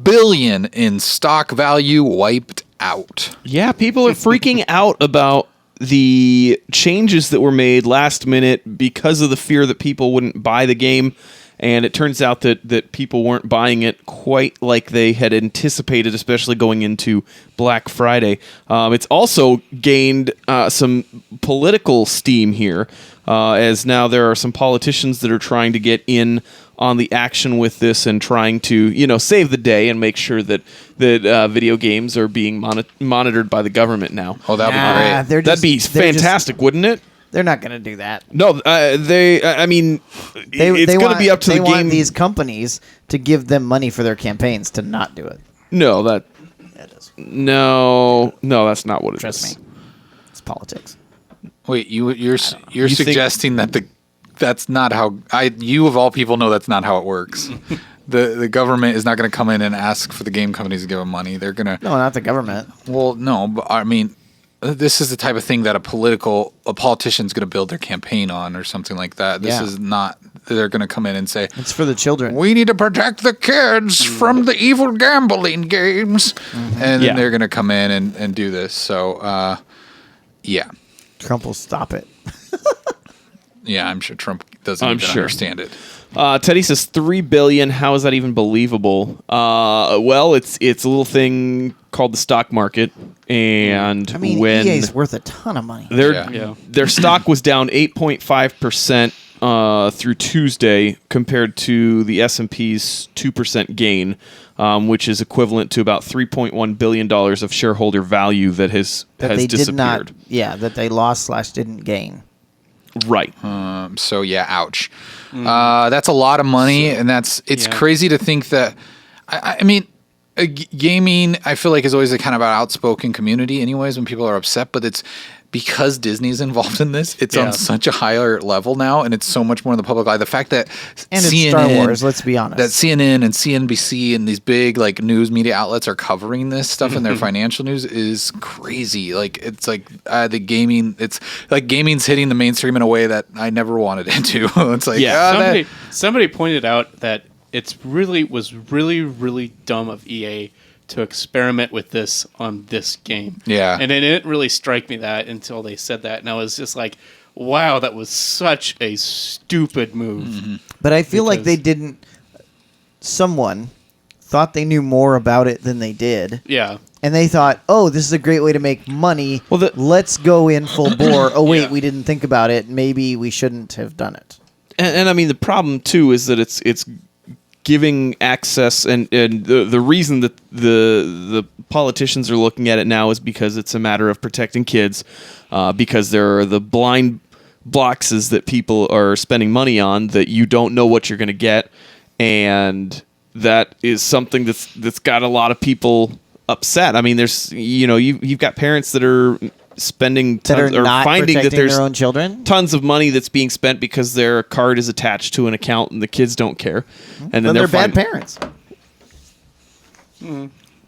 billion in stock value wiped out. Yeah, people are freaking out about the changes that were made last minute because of the fear that people wouldn't buy the game. And it turns out that people weren't buying it quite like they had anticipated, especially going into Black Friday. It's also gained some political steam here, as now there are some politicians that are trying to get in on the action with this and trying to, save the day and make sure that video games are being monitored by the government now. Oh, that'd be great. That'd be fantastic, wouldn't it? They're not going to do that. No, it's going to be up to the game. They want these companies to give them money for their campaigns to not do it. No, That is. No, that's not what it is. Trust me. It's politics. Wait, you're You suggesting that's not how you of all people know that's not how it works. The government is not going to come in and ask for the game companies to give them money. They're going to No, not the government. Well, no, but I mean, this is the type of thing that a politician's going to build their campaign on or something like that. This is not, they're going to come in and say, It's for the children. we need to protect the kids from the evil gambling games. And then they're going to come in and do this. So, yeah. Trump will stop it. Yeah, I'm sure Trump doesn't understand it. Teddy says $3 billion. How is that even believable? Well, it's a little thing called the stock market, and I mean, when EA's worth a ton of money. their stock was down 8.5% through Tuesday compared to the S&P's 2% gain, which is equivalent to about $3.1 billion of shareholder value that has disappeared. That they lost / didn't gain. Right. So yeah, ouch. That's a lot of money, and it's crazy to think that. I mean, gaming I feel like is always a kind of an outspoken community, anyways. When people are upset, but it's because Disney's involved in this. It's on such a higher level now, and it's so much more in the public eye. The fact that And CNN, it's Star Wars. Let's be honest. that CNN and CNBC and these big like news media outlets are covering this stuff in their financial news is crazy. Like it's like the gaming. It's like gaming's hitting the mainstream in a way that I never wanted it to. It's like somebody pointed out that was really dumb of EA to experiment with this on this game. Yeah. And it didn't really strike me that until they said that, and I was just like, wow, that was such a stupid move. But I feel like they didn't. Someone thought they knew more about it than they did. Yeah. And they thought, oh, this is a great way to make money. Well, let's go in full bore. Oh, wait, we didn't think about it. Maybe we shouldn't have done it. And I mean, the problem too is that it's giving access, and the reason that the politicians are looking at it now is because it's a matter of protecting kids, because there are the blind boxes that people are spending money on that you don't know what you're going to get, and that is something that's got a lot of people upset. I mean, there's you've got parents that are spending that are tons, or not finding that protecting there's their own children. tons of money that's being spent because their card is attached to an account and the kids don't care, and then They're bad finding- parents.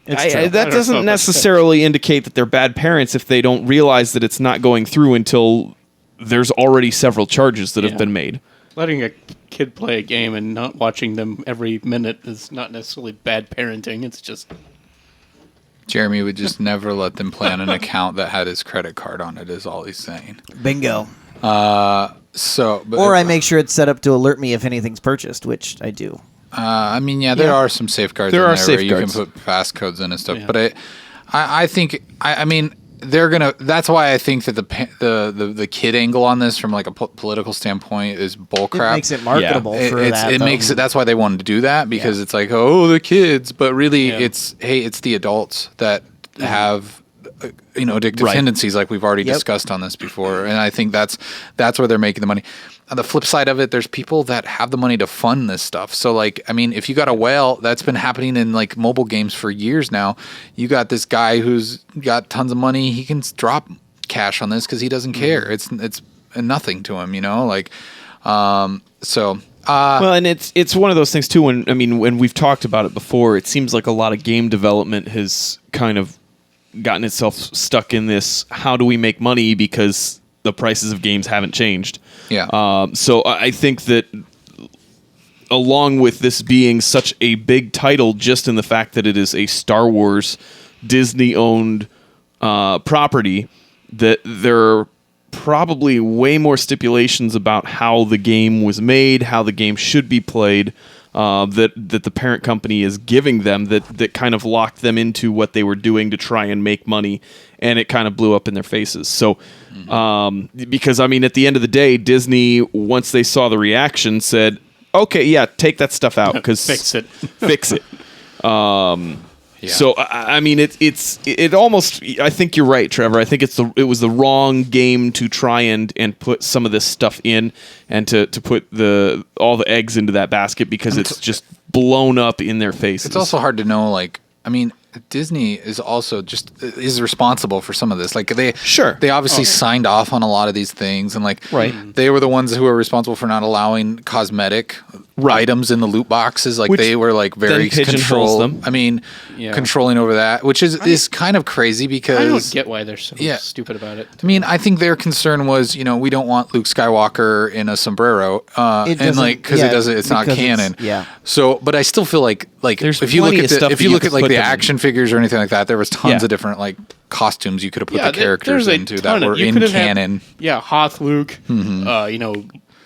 That doesn't necessarily indicate that they're bad parents if they don't realize that it's not going through until there's already several charges that have been made. Letting a kid play a game and not watching them every minute is not necessarily bad parenting. It's just Jeremy would just never let them play on an account that had his credit card on it, is all he's saying. Bingo. But, Or I make sure it's set up to alert me if anything's purchased, which I do. I mean, there are some safeguards There in are there where you can safeguards. put passcodes in and stuff. Yeah. But I think, I mean, they're gonna. That's why I think that the kid angle on this, from like a political standpoint, is bullcrap. It makes it marketable for that. It though. makes it. That's why they wanted to do that, because it's like, oh, the kids, but really, Yeah. it's the adults that have addictive Right. tendencies, like we've already discussed on this before, and I think that's where they're making the money. On the flip side of it, there's people that have the money to fund this stuff. So, like, I mean, if you got a whale, that's been happening in like mobile games for years now. You got this guy who's got tons of money. He can drop cash on this because he doesn't care. It's nothing to him, like. Well, and it's one of those things too. When we've talked about it before, it seems like a lot of game development has kind of gotten itself stuck in this. How do we make money because the prices of games haven't changed? Yeah. So I think that along with this being such a big title, just in the fact that it is a Star Wars Disney-owned property, that there are probably way more stipulations about how the game was made, how the game should be played, that the parent company is giving them that kind of locked them into what they were doing to try and make money, and it kind of blew up in their faces. So, because I mean, at the end of the day, Disney, once they saw the reaction, said, "Okay, yeah, take that stuff out because fix it." fix it." So I mean, it almost. I think you're right, Trevor. I think it was the wrong game to try and put some of this stuff in, and to put all the eggs into that basket, because it's just blown up in their faces. It's also hard to know, like, I mean, Disney is also is responsible for some of this. Like they obviously signed off on a lot of these things, and like they were the ones who were responsible for not allowing cosmetic items in the loot boxes. Like, they were like very pigeonholes them. I mean, controlling over that, which is kind of crazy, because I don't get why they're so stupid about it. I mean, I think their concern was, we don't want Luke Skywalker in a sombrero, and like, because it's not canon. So, but I still feel like There's if you look plenty at of stuff if that you you look could at like put the them in. action figures or anything like that, there was tons of different like costumes you could have put the characters into that were in canon. Hoth Luke,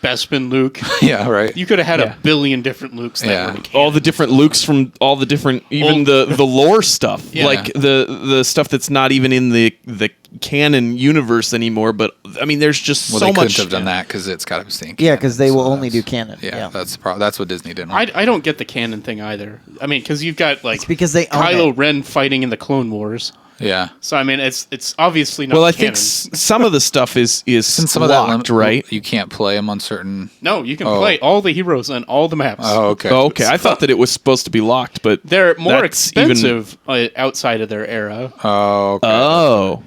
Bespin Luke. Yeah, right. You could have had a billion different Lukes that were in canon. All the different Lukes from all the different, even the lore stuff, like the stuff that's not even in the canon universe anymore. But I mean, there's just so they much. couldn't have done that because it's got to stay in canon. Yeah, because they will only do canon. Yeah, that's the problem. That's what Disney didn't want. I don't get the canon thing either. I mean, because you've got like It's because they own Kylo it. Ren fighting in the Clone Wars. Yeah. So I mean, it's obviously not. Well, I canon. think some of the stuff is Since some locked, of that right? you can't play them on certain. No, you can play all the heroes on all the maps. Oh, okay. Oh, okay. I thought that it was supposed to be locked, but They're more that's expensive outside of their era. Oh, okay. Oh,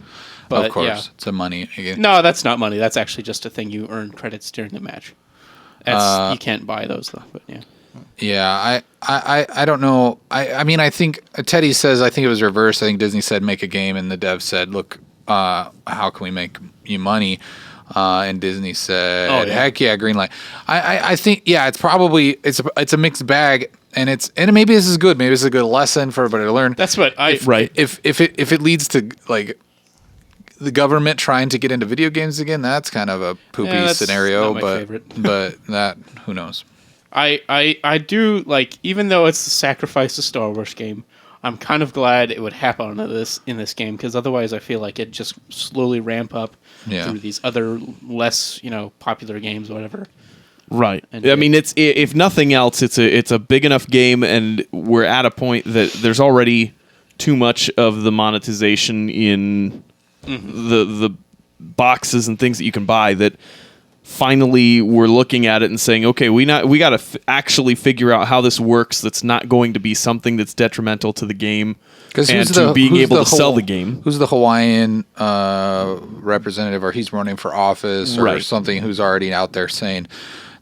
But, of course, yeah. it's a money again. No, that's not money. That's actually just a thing you earn credits during the match. You can't buy those though. But yeah. Yeah, I don't know. I mean, I think Teddy says, I think it was reversed. I think Disney said make a game, and the dev said, look, how can we make you money? And Disney said, heck yeah, green light. I think, it's probably it's a mixed bag, and maybe this is good. Maybe this is a good lesson for everybody to learn. That's what If it leads to like the government trying to get into video games again, that's kind of a poopy scenario. Not my favorite. But that, who knows? I do like, even though it's the sacrifice of Star Wars game, I'm kind of glad it would happen in this game, because otherwise I feel like it just slowly ramp up through these other less popular games or whatever. right. And I mean, it's if nothing else, it's a big enough game, and we're at a point that there's already too much of the monetization in the boxes and things that you can buy, that finally we're looking at it and saying, okay, we got to actually figure out how this works. That's not going to be something that's detrimental to the game and to being able to sell the game. Who's the Hawaiian representative, or he's running for office or something, who's already out there saying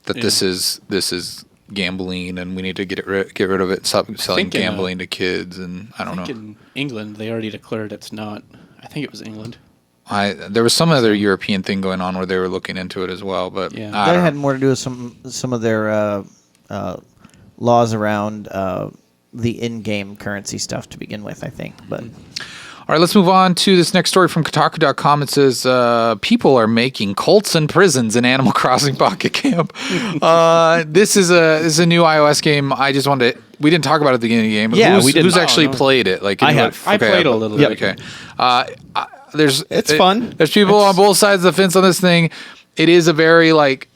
that this is gambling and we need to get rid of it, stop selling gambling to kids, and I don't know. In England, they already declared it's not. I think it was England. There was some other European thing going on where they were looking into it as well, but Yeah. I That don't had know. more to do with some of their laws around the in-game currency stuff to begin with, I think. But All right, let's move on to this next story from Kotaku.com. It says, people are making cults and prisons in Animal Crossing Pocket Camp. This is a new iOS game. I just wanted to... We didn't talk about it at the beginning of the game. But Yeah, we didn't. Who's actually played it? Like, I anyone- have. I played a little bit. Okay. It's fun. There's people on both sides of the fence on this thing. It is a very, like...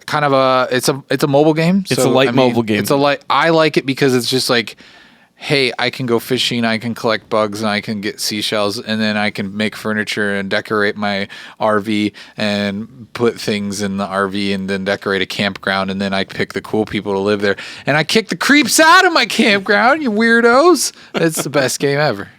kind of a it's a mobile game. It's a light mobile game. I like it because it's just like, hey, I can go fishing, I can collect bugs, and I can get seashells, and then I can make furniture and decorate my RV and put things in the RV and then decorate a campground, and then I pick the cool people to live there. And I kick the creeps out of my campground, you weirdos. It's the best game ever.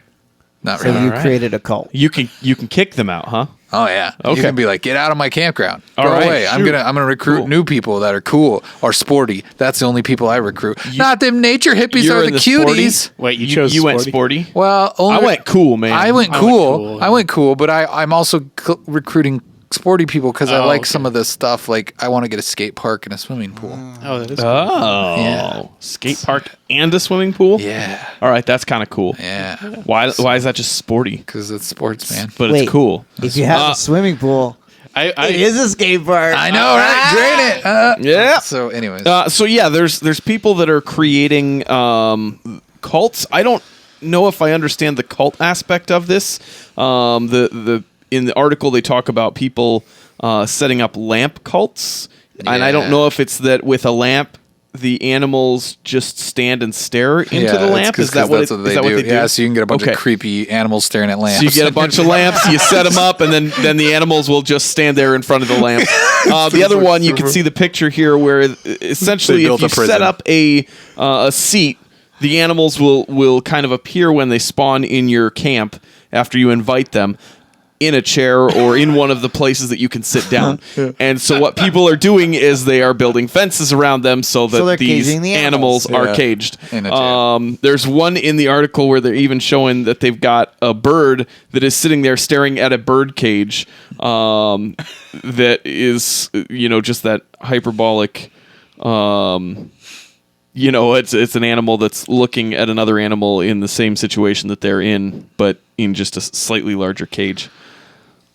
Not so really. you created a cult. You can kick them out, huh? Oh yeah. Okay. You can be like, get out of my campground. Go All right, away. I'm shoot. gonna recruit Cool. new people that are cool or sporty. That's the only people I recruit. Not them nature hippies You're are in the the sporty? cuties. Wait, you chose You went sporty? sporty. Well, I went cool, man. I went I went cool. cool. I went cool, but I'm also recruiting sporty people because I Oh, like okay. some of the stuff. Like I want to get a skate park and a swimming pool. Oh, that is cool. Oh, Yeah. skate park and a swimming pool. Yeah. All right, that's kind of cool. Yeah. Why is that just sporty? Because it's sports, man. But Wait, it's cool. If you have a swimming pool, it I is a skate park. I know, right? Drain it. Yeah. So, anyways. So yeah, there's people that are creating cults. I don't know if I understand the cult aspect of this. In the article they talk about people setting up lamp cults, and I don't Yeah. know if it's that with a lamp the animals just stand and stare into the lamp. Is that what they what they do? Yeah, so you can get a bunch Okay. of creepy animals staring at lamps. So you get a bunch of lamps, you set them up, and then the animals will just stand there in front of the lamp. The other one, you can see the picture here where essentially They if built you a prison. set up a seat, the animals will kind of appear when they spawn in your camp after you invite them in a chair or in one of the places that you can sit down. And so what people are doing is they are building fences around them so that they're these caging the animals animals. are Yeah. caged. In a chair. There's one in the article where they're even showing that they've got a bird that is sitting there staring at a bird cage that is, just that hyperbolic, it's an animal that's looking at another animal in the same situation that they're in, but in just a slightly larger cage.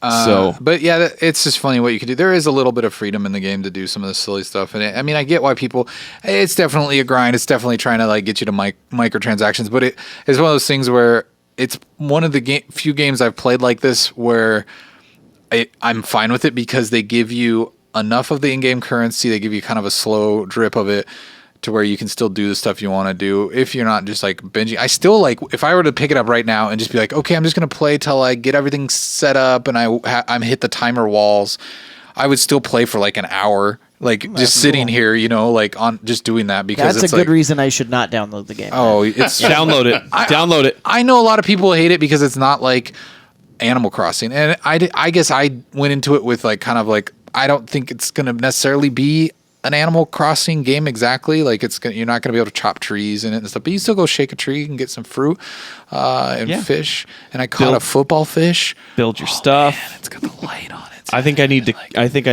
But yeah, it's just funny what you can do. There is a little bit of freedom in the game to do some of the silly stuff, and I get why people. It's definitely a grind. It's definitely trying to like get you to microtransactions, but it's one of those things where it's one of the few games I've played like this where I'm fine with it because they give you enough of the in-game currency. They give you kind of a slow drip of it to where you can still do the stuff you want to do if you're not just like binging. I still like, if I were to pick it up right now and just be like, okay, I'm just going to play till I get everything set up and I'm hit the timer walls, I would still play for like an hour, like just sitting here, like on just doing that because That's it's a good like, reason I should not download the game. oh, it's Download it. Download it. I know a lot of people hate it because it's not like Animal Crossing, and I guess I went into it with like kind of like, I don't think it's going to necessarily be an Animal Crossing game exactly. Like you're not going to be able to chop trees in it and stuff, but you still go shake a tree and get some fruit and fish. And I caught a football fish. Build your stuff. Man, it's got the light on it. I think I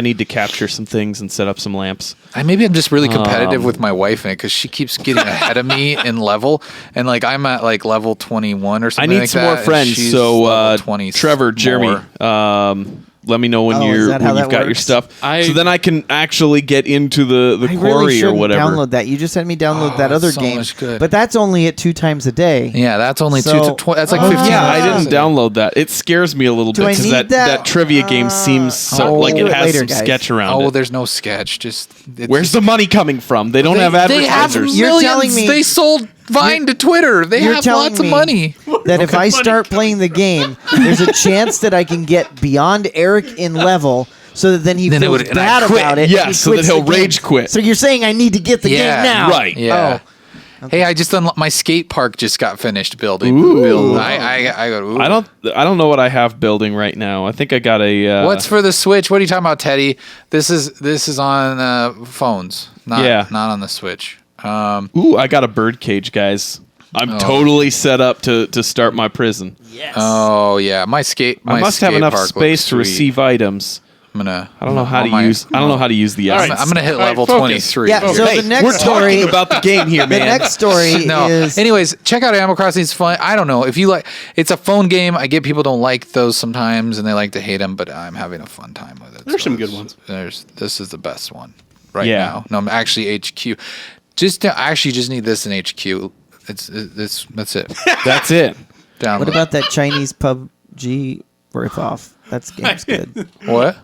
need to capture some things and set up some lamps. Maybe I'm just really competitive with my wife in it because she keeps getting ahead of me in level, and like I'm at like level 21 or I something. need like some that, more and friends. she's So level 20 Trevor, Jeremy, more. let me know when is that how you've that got your works? stuff, so then I can actually get into the I quarry really or shouldn't whatever. download that. You just had me download that other so game, much good. but that's only at 2 times a day. Yeah, that's only So- that's like Oh, 15. Yeah, I minutes. didn't download that. It scares me a little Do bit I because need that that? trivia game seems so like do it it has later, some guys. sketch around Oh, it. there's no sketch. Just Where's the money coming from? They don't have They have advertisers. You're millions. telling me- They sold Vine to Twitter. They You're have telling lots of me money. that if I start playing the game, there's a chance that I can get beyond Eric in level so that then he Then it feels would- and I bad quit. about it. Yeah, and he so that quits he'll the game. rage quit. So you're saying I need to get the game now, Right. Yeah. Oh. Hey, I just my skate park just got finished building. Ooh. I go. Ooh. I don't know what I have building right now. I think I got a. What's for the Switch? What are you talking about, Teddy? This is on phones, not on the Switch. Ooh, I got a birdcage, guys. I'm totally set up to start my prison. Yes. Oh yeah, my I must have skate enough park space looks to sweet. receive items. I'm gonna. I don't know how all to my- use. I don't know how to use the. All I'm, right. I'm gonna hit All right, level focus. 23. Yeah, so Hey, the next we're story talking about the game here, the man. next story No. is Anyways, check out Animal Crossing. It's fun. I don't know if you like. It's a phone game. I get people don't like those sometimes, and they like to hate them. But I'm having a fun time with it. There's some it's- good ones. This is the best one right Yeah. now. No, I'm actually HQ. I actually just need this in HQ. That's it. That's it. Download. what about that Chinese PUBG ripoff? That game's good. what?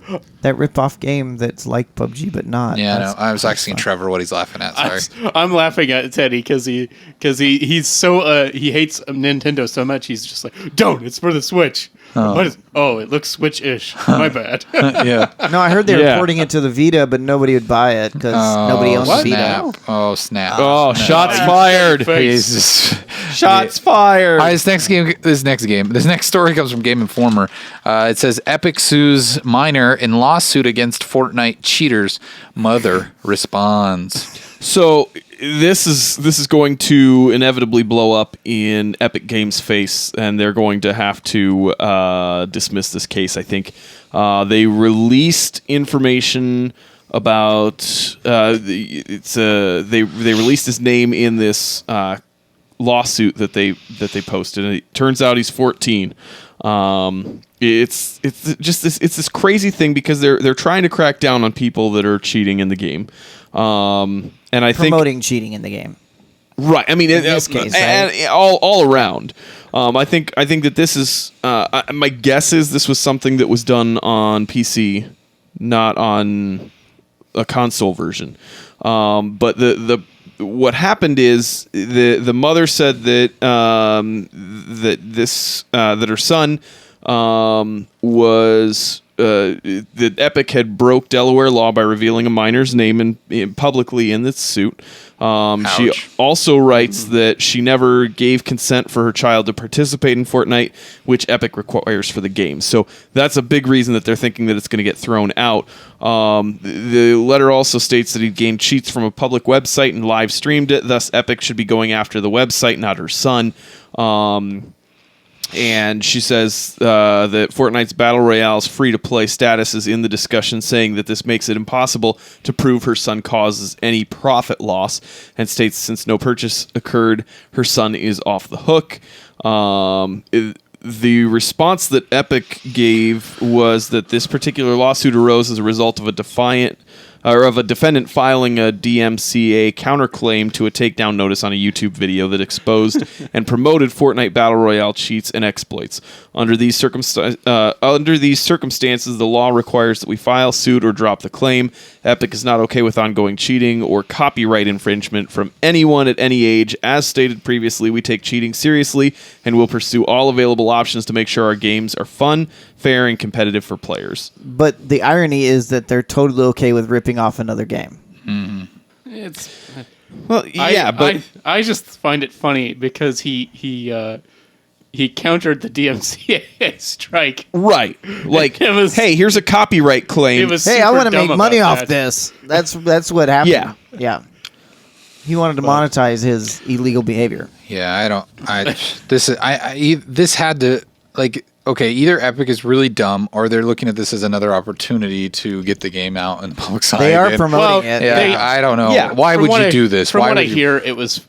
That ripoff game that's like PUBG but not. Yeah, no, That's- I was asking Trevor what he's laughing at. Sorry. I'm laughing at Teddy because he's so he hates Nintendo so much. He's just like, don't. It's for the Switch. What is? Oh, it looks Switch-ish. My bad. Yeah. No, I heard they were Yeah. porting it to the Vita, but nobody would buy it because nobody owns what? Vita. Snap. Oh snap! Oh, shots fired! Face. Jesus. Shots fired! This next story comes from GameInformer. It says Epic sues minor in lawsuit against Fortnite cheaters. Mother responds. So this is going to inevitably blow up in Epic Games' face, and they're going to have to dismiss this case. I think they released information about they released his name in this lawsuit that they posted. And it turns out he's 14. It's just this crazy thing because they're trying to crack down on people that are cheating in the game. And I think Promoting cheating in the game. right. I mean, In this case, right? and all around. I think that this is my guess is this was something that was done on PC, not on a console version. But the what happened is the mother said that that her son was that Epic had broke Delaware law by revealing a minor's name publicly in this suit. She Ouch. also writes that she never gave consent for her child to participate in Fortnite, which Epic requires for the game. So that's a big reason that they're thinking that it's going to get thrown out. The letter also states that he gained cheats from a public website and live streamed it. Thus, Epic should be going after the website, not her son. And she says that Fortnite's Battle Royale's free-to-play status is in the discussion, saying that this makes it impossible to prove her son causes any profit loss, and states since no purchase occurred, her son is off the hook. The response that Epic gave was that this particular lawsuit arose as a result of a defendant filing a DMCA counterclaim to a takedown notice on a YouTube video that exposed and promoted Fortnite Battle Royale cheats and exploits. Under these circumstances, the law requires that we file suit or drop the claim. Epic is not okay with ongoing cheating or copyright infringement from anyone at any age. As stated previously, we take cheating seriously and will pursue all available options to make sure our games are fun, fair, and competitive for players. But the irony is that they're totally okay with ripping off another game. It's. Well, yeah, but I just find it funny because he countered the DMCA strike. right, like, It was- hey, here's a copyright claim. It was Hey, I super want to dumb make money about off that. this. That's what happened. Yeah. Yeah. He wanted to monetize his illegal behavior. Yeah, this had to, like, okay, either Epic is really dumb or they're looking at this as another opportunity to get the game out in the public side. They are again. promoting Well, it. Yeah, They- I don't know. Yeah, Why From would what you I- do this? From Why what would I you- hear, it was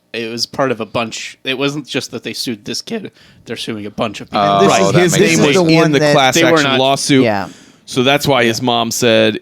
part of a bunch. It wasn't just that they sued this kid; they're suing a bunch of people. Oh, This right, is- that his makes name sense. was the one in the that- class They were action not- lawsuit. Yeah. So that's why his mom said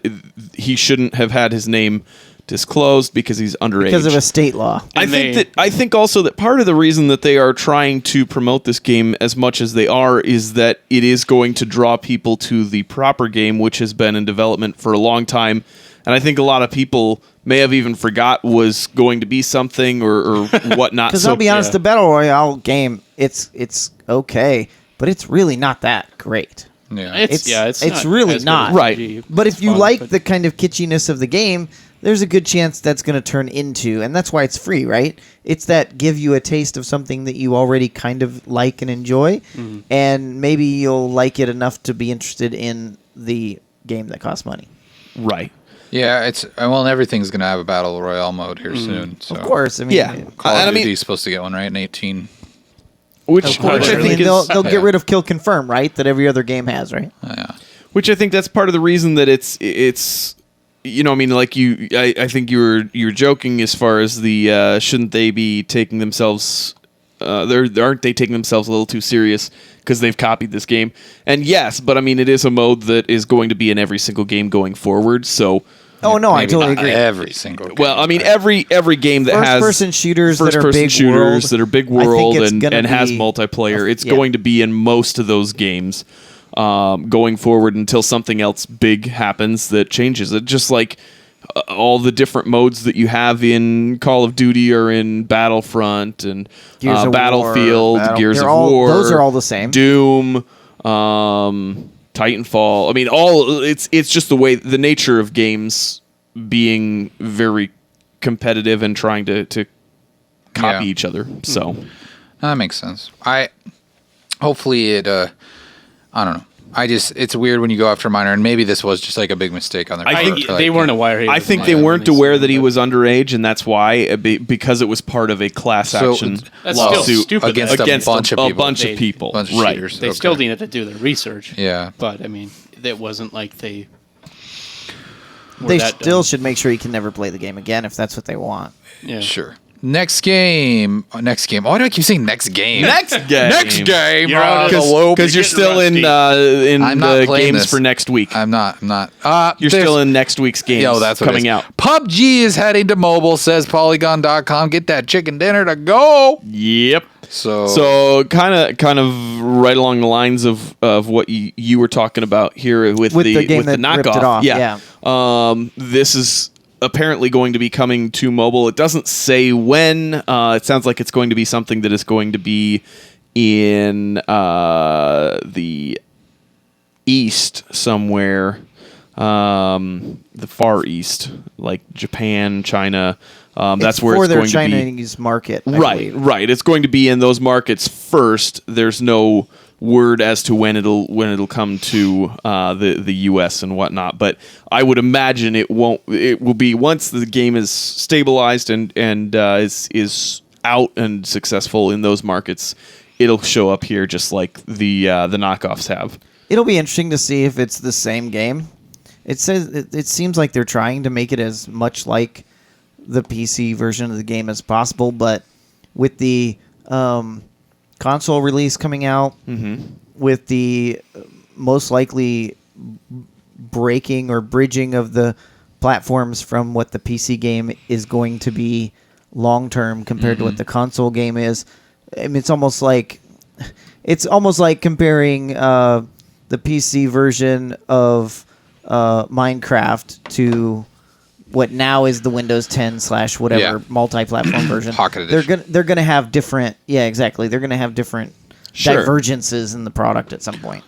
he shouldn't have had his name disclosed because he's underage. Because of a state law. I And think also that part of the reason that they are trying to promote this game as much as they are is that it is going to draw people to the proper game, which has been in development for a long time. And I think a lot of people may have even forgot was going to be something or whatnot. Because So- I'll be honest, the Battle Royale game, it's okay, but it's really not that great. Yeah. It's really as good not. as Right. PUBG. But if It's you fun, like but- the kind of kitschiness of the game, there's a good chance that's going to turn into, and that's why it's free, right? It's that give you a taste of something that you already kind of like and enjoy, and maybe you'll like it enough to be interested in the game that costs money. Right. Yeah, and everything's gonna have a battle royale mode here soon. So Of course, I mean, Yeah. Call And I of mean- Duty's supposed to get one, right? In 18. Which of course. I I think mean, they'll is, get rid of kill confirm, right? That every other game has, right? Yeah. which I think that's part of the reason that it's you know, I mean, like I think you were joking as far as the shouldn't they be taking themselves aren't they taking themselves a little too serious because they've copied this game? And yes, but I mean, it is a mode that is going to be in every single game going forward. So, Oh no, I Maybe totally not agree. every single. well, game, I mean, but- every game that has First-person shooters that are first-person big shooters world, that are big I think world it's and gonna has be- multiplayer, it's yeah. going to be in most of those games going forward until something else big happens that changes it. Just like all the different modes that you have in Call of Duty or in Battlefront and Gears of War, Battlefield, Gears they're of all- War. those are all the same. Doom, Titanfall. I mean, it's just the nature of games being very competitive and trying to copy Yeah. each other. So That makes sense. Hopefully it. I don't know. It's weird when you go after a minor, and maybe this was just like a big mistake on their I part. think to, they weren't aware. he I was think a they minor weren't when aware said that he it. was underage, and that's why because it was part of a class So, action That's still lawsuit stupid. against against a bunch of people. bunch of people. Bunch of right. cheaters. They Okay. still needed to do their research. Yeah. But I mean, it wasn't like they. were They that still dumb. should make sure you can never play the game again if that's what they want. Yeah. Sure. Next game. Next game. Why do I keep saying next game? Next game. Next game. You're out of the loop. Because you're still in I'm not the playing games this. for next week. I'm not. You're still in next week's games. Yo, that's what coming it is. out. PUBG is heading to mobile, says Polygon.com. Get that chicken dinner to go. Yep. So kind of right along the lines of what you were talking about here with The game that knockoff. ripped it off, yeah. This is apparently going to be coming to mobile. It doesn't say when. It sounds like it's going to be something that is going to be in the east somewhere, the far east, like Japan, China. That's where for it's their going to be. Chinese market. I Right, believe. right. It's going to be in those markets first. There's no word as to when it'll come to the U.S. and whatnot. But I would imagine it won't. It will be once the game is stabilized and is out and successful in those markets. It'll show up here just like the knockoffs have. It'll be interesting to see if it's the same game. It says it seems like they're trying to make it as much like the PC version of the game as possible, but with the console release coming out, with the most likely breaking or bridging of the platforms from what the PC game is going to be long term compared to what the console game is. I mean, it's almost like comparing the PC version of Minecraft to what now is the Windows 10 / whatever Yeah. multi-platform version. Pocket They're edition. gonna have different. Yeah, exactly. They're gonna have different Sure. divergences in the product at some point.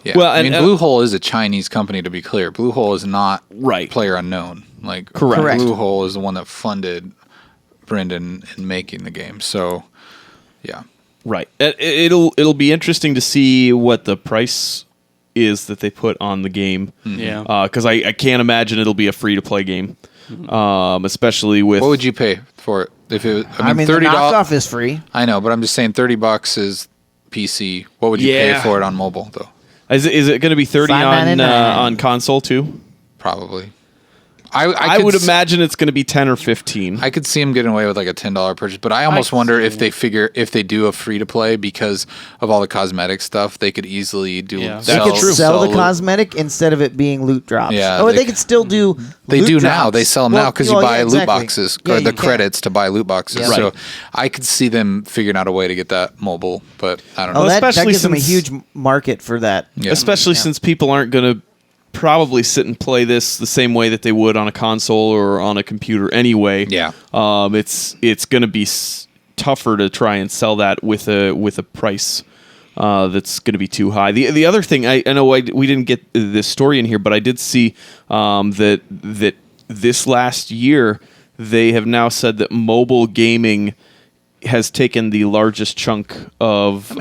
yeah. Well, I and- mean, Bluehole is a Chinese company, to be clear. Bluehole is not Right. player unknown. Like Correct. Bluehole is the one that funded Brendan in making the game. So, yeah. Right. It'll be interesting to see what the price is that they put on the game. Yeah. Because I can't imagine it'll be a free to play game, especially with. What would you pay for it? If it was, I mean, the $30. knockoff is free. I know, but I'm just saying $30 is PC. What would you pay Yeah. for it on mobile, though? Is it going to be 30 on $5.99. on console too? Probably. I could would s- imagine it's going to be 10 or 15. I could see them getting away with like a $10 purchase, but I almost could wonder see if they do a free to play because of all the cosmetic stuff. They could easily do. Yeah. They That's could true. sell the loot. cosmetic instead of it being loot drops. Yeah, Or they they could still do. They loot do drops. now. They sell them now because you well, buy yeah, loot exactly. boxes Yeah, or you the can. credits to buy loot boxes. Yeah. So Right. I could see them figuring out a way to get that mobile, but I don't know. Oh, that Especially gives them a since- huge market for that. Yeah. Especially since people aren't going to probably sit and play this the same way that they would on a console or on a computer anyway. Yeah. It's going to be tougher to try and sell that with a price that's going to be too high. The other thing, I know we didn't get this story in here, but I did see that this last year they have now said that mobile gaming has taken the largest chunk of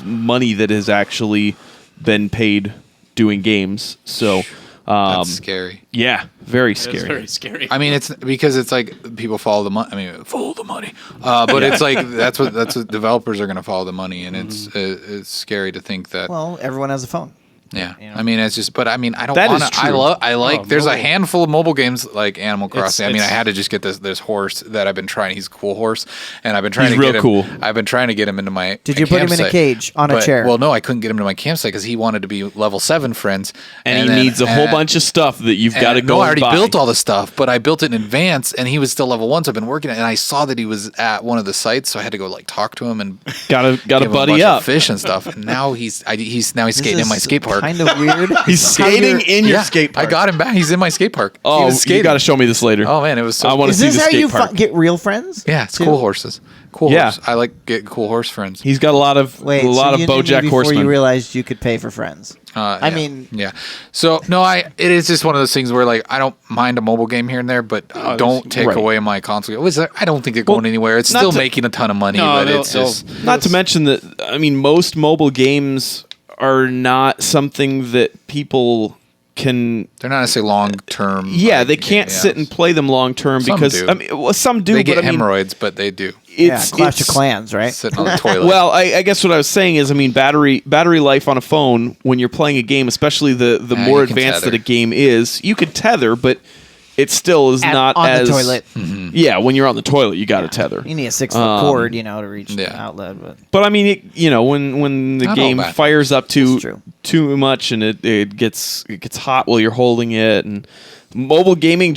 money that has actually been paid doing games. So That's scary. yeah, very scary. It's very scary. I mean, it's because it's like people follow the money. I mean, follow the money. But it's like that's what developers are going to follow the money, and it's scary to think that. Well, everyone has a phone. Yeah, I mean, it's just, but I mean, I don't That want is to. true. I like. There's a mobile. handful of mobile games like Animal Crossing. I mean, I it's- had to just get this horse that I've been trying. He's a cool horse, and I've been trying He's to real get him. cool. I've been trying to get him into my. Did you put him in a campsite. cage on a But- chair? Well, no, I couldn't get him to my campsite because he wanted to be level 7 friends, And he then- needs a whole bunch of stuff that you've got to and- go. No, I and already buy. built all the stuff, but I built it in advance, and he was still level 1. So I've been working it, and I saw that he was at one of the sites, so I had to go like talk to him and Got to give him a buddy bunch up. of fish and stuff. And now he's skating in my This is skate park. Kind of weird. He's How skating you're- in your Yeah, skate park. I got him back. He's in my skate park. He Oh, was you skating. got to show me this later. Oh man, it was so. I want to Is see this the how skate you park. get real friends? Yeah, it's too? cool horses. Cool Yeah. horse. I like getting cool horse friends. He's got a lot of Wait, a lot so of you knew me BoJack before Horseman. you realized you could pay for friends. I Yeah. mean, yeah. So no, it is just one of those things where like I don't mind a mobile game here and there, but don't take right. away my console. I don't think they're going anywhere. It's not still to- making a ton of money, No, but they'll- it's just Not to mention that most mobile games are not something that people can. they're not necessarily long term. Yeah, they can't sit and play them long term Some because do. some do. They but get I mean, hemorrhoids, but they do. yeah, Clash of Clans, right? Sitting on the toilet. Well, I guess what I was saying is, battery life on a phone when you're playing a game, especially the more you can advanced tether. that a game is, you could tether, but it still is not on as the toilet. Yeah, when you're on the toilet, you got to tether. You need a 6-foot cord, to reach the yeah. outlet. But But I mean, when the Not all game bad. fires up That's true. too much and it gets hot while you're holding it, and mobile gaming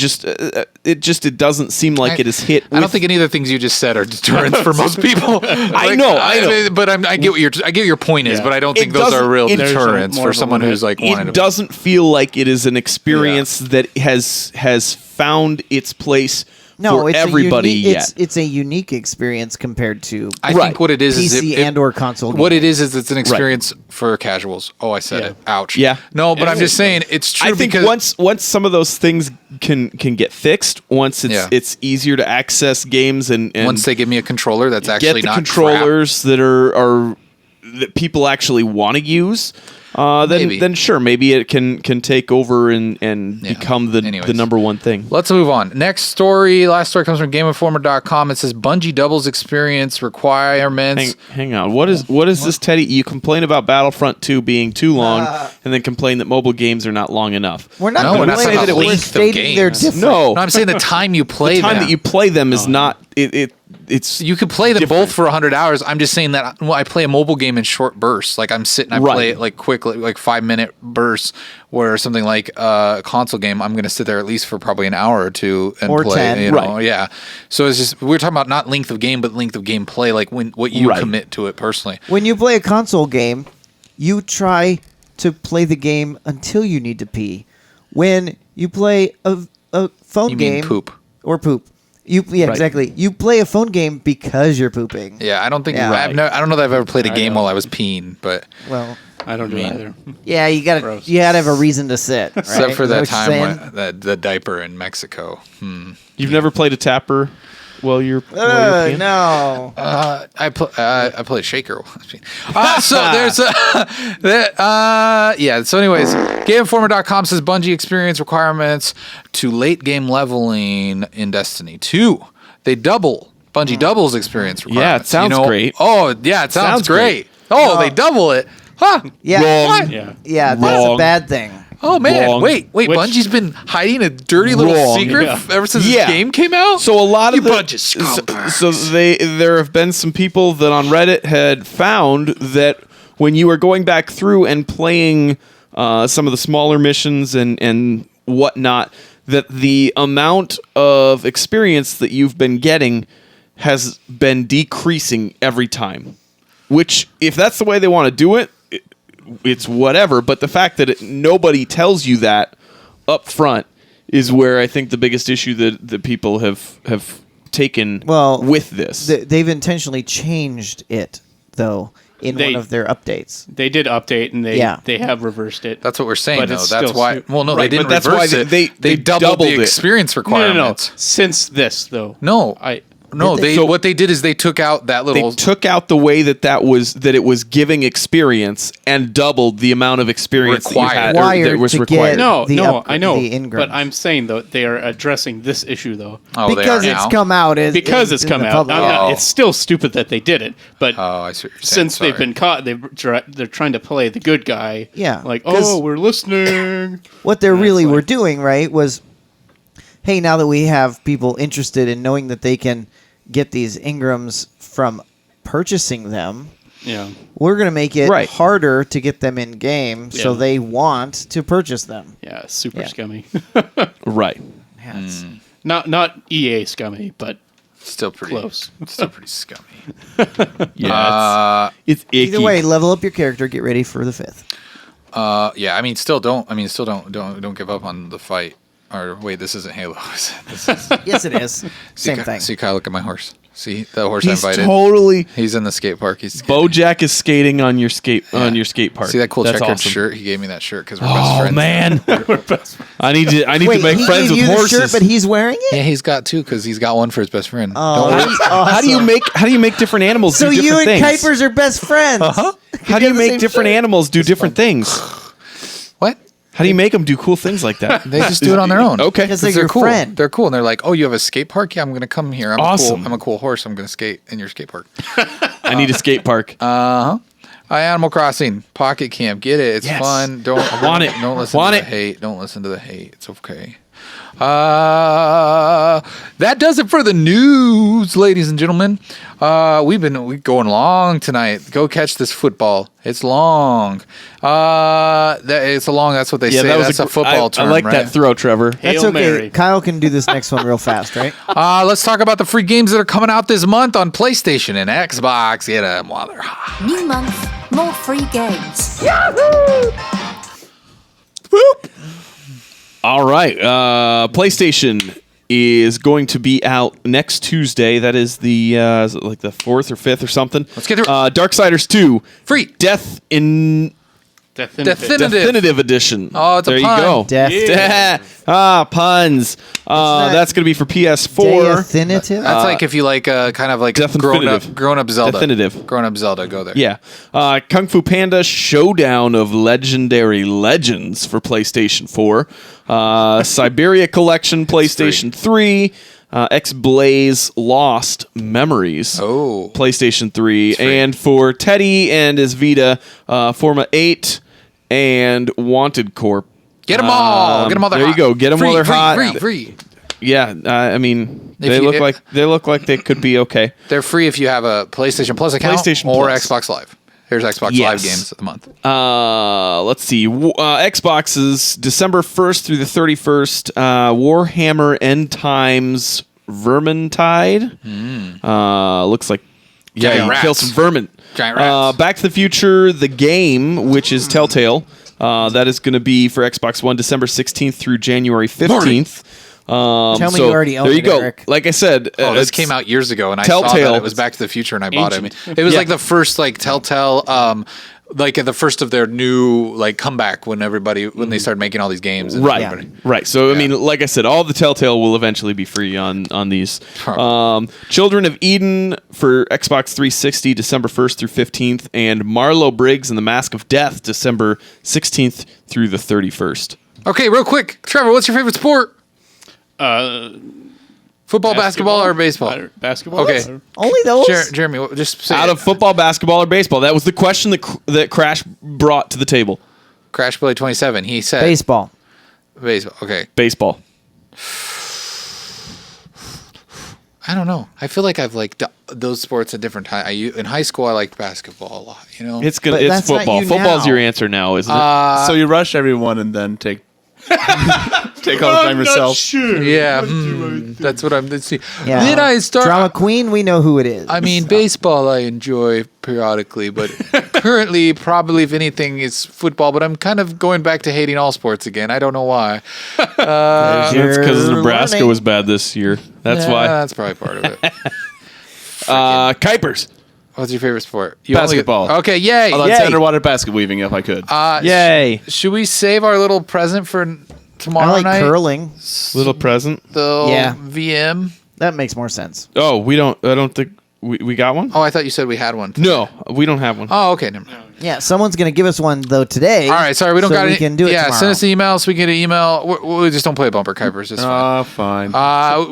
it doesn't seem like it is hit. I don't with- think any of the things you just said are deterrents for most people. I know. But I get what your point is, Yeah. but I don't It think those are doesn't- real it- deterrents There's for a someone more of a who's like wanting it to. doesn't feel like it is an experience that has found its place no, for it's everybody a yet. It's a unique experience compared to I Right. think what it is PC it- and or console. What gaming. it is it's an experience for casuals. Oh, I said Yeah. it. Ouch. Yeah. No, but It I'm just is, saying it's true I think because once some of those things can get fixed, once Yeah. it's easier to access games and once they give me a controller that's get actually the not controllers that are that people actually want to use, Maybe. then sure, maybe it can take over and Yeah. become the Anyways. number one thing. Let's move on. Next story. Last story comes from GameInformer.com. It says Bungie doubles experience requirements. Hang on. What is this, Teddy? You complain about Battlefront 2 being too long, and then complain that mobile games are not long enough. We're not No, we're not complaining saying that the we're length of stating they're games. different. No, No, I'm saying the time you play the time them. that you play them is not. It's You could play them different. both for 100 hours. I'm just saying that I play a mobile game in short bursts. Like I'm sitting, I Right. play it like quickly, like 5-minute bursts. Where something like a console game, I'm going to sit there at least for probably an hour or two and Or play. 10. You know, Right. yeah. So it's just we're talking about not length of game, but length of gameplay. Like what you Right. commit to it personally. When you play a console game, you try to play the game until you need to pee. When you play a phone You game, mean poop? or poop. Right. Exactly. You play a phone game because you're pooping. Yeah, I don't think Yeah. I don't know that I've ever played a game while I was peeing, but Well, I don't do it either. yeah, you gotta Gross. you gotta have a reason to sit. Right? except for Is that what you're time saying? when the diaper in Mexico. You've never played a tapper while you're peeing? No. I played Shaker. So there's yeah. So anyways, GameInformer.com says Bungie experience requirements to late game leveling in Destiny 2. They double Bungie doubles experience requirements. sounds great. Oh yeah, it sounds Sounds great. Oh, they double it. Huh? Yeah. Wrong. Yeah. Yeah, that's Wrong. a bad thing. Oh man, Wrong. wait. Which- Bungie's been hiding a dirty little Wrong. secret Yeah. ever since Yeah. this game came out. So a lot You of the bunch of scumbags. so there have been some people that on Reddit had found that when you were going back through and playing some of the smaller missions and whatnot, that the amount of experience that you've been getting has been decreasing every time. Which, if that's the way they want to do it, it's whatever. But the fact that nobody tells you that up front is where I think the biggest issue that people have taken Well, with this. They've intentionally changed it, though. in one of their updates. They did update, and they have reversed it. That's what we're saying, But though. it's That's still why. Well, no, they Right, didn't but that's reverse why it. They doubled the it. experience No. requirements. Since this, though. No. No, So- what they did is they took out that little. They took out the way that it was giving experience and doubled the amount of experience that you had, that was to required. get No, I know. the Ingrams. But I'm saying, though, they are addressing this issue, though. Oh, because they are it's now? come out. Because it's in come the out. public. Oh. It's still stupid that they did it. But Oh, I see what you're saying. since they've been caught, they're trying to play the good guy. Yeah, Like, 'cause- we're listening. What they And really it's were like- doing, right, was, hey, now that we have people interested in knowing that they can get these Ingrams from purchasing them, Yeah. we're going to make it Right. harder to get them in game, so Yeah. they want to purchase them. Yeah, super Yeah. scummy. Right. Yeah, it's- Not EA scummy, but Still pretty Close. Still pretty scummy. Yeah. It's icky. Either way, level up your character. Get ready for the 5th. Yeah. I mean, still don't give up on the fight. Or wait, this isn't Halo. Is it? This is, Yes, it is. Same thing. See, Kyle, look at my horse. See the horse He's I invited. totally. He's in the skate park. He's skating. Bojack is skating on your skate park. See that cool That's checkered awesome. shirt? He gave me that shirt because we're best Oh friends. man, I need to Wait, make he friends gave with you the horses. shirt, but he's wearing it. Yeah, he's got two because he's got one for his best friend. Oh, Don't worry. that's How do you make different animals So do different you and things? Kuipers are best friends. How do you the make same different shirt. animals do different things? What? How do you make them do cool things like that? They just do it on their own. Okay. Because 'Cause they're your cool. friend. They're cool, and they're like, "Oh, you have a skate park? Yeah, I'm gonna come here. Awesome. I'm a cool horse. I'm gonna skate in your skate park." I need a skate park. Animal Crossing Pocket Camp. Get it? It's Yes. fun. Don't want it. Don't listen Want to it. the hate. Don't listen to the hate. It's okay. That does it for the news, ladies and gentlemen. We're going long tonight. Go catch this football. It's long. It's a long. That's what they say. That's a football term. I like right? that throw, Trevor. That's Hail okay. Mary. Kyle can do this next one real fast, right? Let's talk about the free games that are coming out this month on PlayStation and Xbox. Get them while they're hot. New month, more free games. All right. PlayStation is going to be out next Tuesday. That is the is it like the 4th or 5th or something. Let's get through. Darksiders 2. Free. Definitive edition. Oh, it's a there pun. you go. Puns. that? That's going to be for PS4. Deathinitive? That's like if you like kind of like Deathinitive. grown up Zelda. Definitive. Grown up Zelda. Go there. Yeah. Kung Fu Panda Showdown of Legendary Legends for PlayStation 4. Syberia Collection PlayStation 3. Xblaze Lost Memories. Oh. PlayStation 3. And for Teddy and his Vita, Forma 8 and Wanted Corp. Get them all. Get them all. There you go. Get them while they're hot. Free. Yeah, I mean, If they you- look like they could be okay. They're free if you have a PlayStation Plus account PlayStation or Plus. Xbox Live. Here's Xbox Yes. Live games of the month. Let's see. Xbox is December 1st through the 31st. Warhammer End Times Vermintide. Looks like Giant you rats. kill some vermin. Giant rats. Back to the Future, the game, which is Telltale. That is going to be for Xbox One, December 16th through January 15th. Tell me you already own there you it, go. Eric. Like I said, Oh, this it's- came out years ago, and I saw Telltale. that it was Back to the Future, and I bought it. I mean, Ancient. it was Yeah. like the first like Telltale, like the first of their new like comeback when they started making all these games. And Right, everybody- right. So I Yeah. mean, like I said, all the Telltale will eventually be free on these. Probably. Children of Eden for Xbox 360, December 1st through 15th, and Marlo Briggs and the Mask of Death, December 16th through the 31st. Okay, real quick, Trevor, what's your favorite sport? Football, basketball, or baseball? Basketball. Okay. Only those? Jeremy, just say Out it. of football, basketball, or baseball, that was the question that Crash brought to the table. Crash Play 27. He said Baseball. baseball. Okay, Baseball. I don't know. I feel like I've liked those sports at different times. In high school, I liked basketball a lot. You know, It's But it's that's not football. you Football's now. your answer now, isn't it? So you rush everyone and then take take all the time yourself. yeah, that's what I'm. Let's see. Yeah. Then I start. Drama queen, we know who it is. I mean, baseball I enjoy periodically, but currently, probably if anything, is football. But I'm kind of going back to hating all sports again. I don't know why. That's because You're Nebraska learning. was bad this year. That's Yeah, why. That's probably part of it. Kuipers. What's your favorite sport? You only- Basketball. Okay, yay. I'll Yay. do underwater basket weaving if I could. Yay. Should we save our little present for tomorrow I like night? curling. Little present. The Yeah. VM. That makes more sense. Oh, I don't think we got one? Oh, I thought you said we had one. No, we don't have one. Oh, okay. Never mind. Yeah, someo's gonna give us one though today. All right, sorry, we don't so got we any. can do it yeah, tomorrow. send us an email so we get an email. We just don't play bumper Kuipers. It's fine. Fine.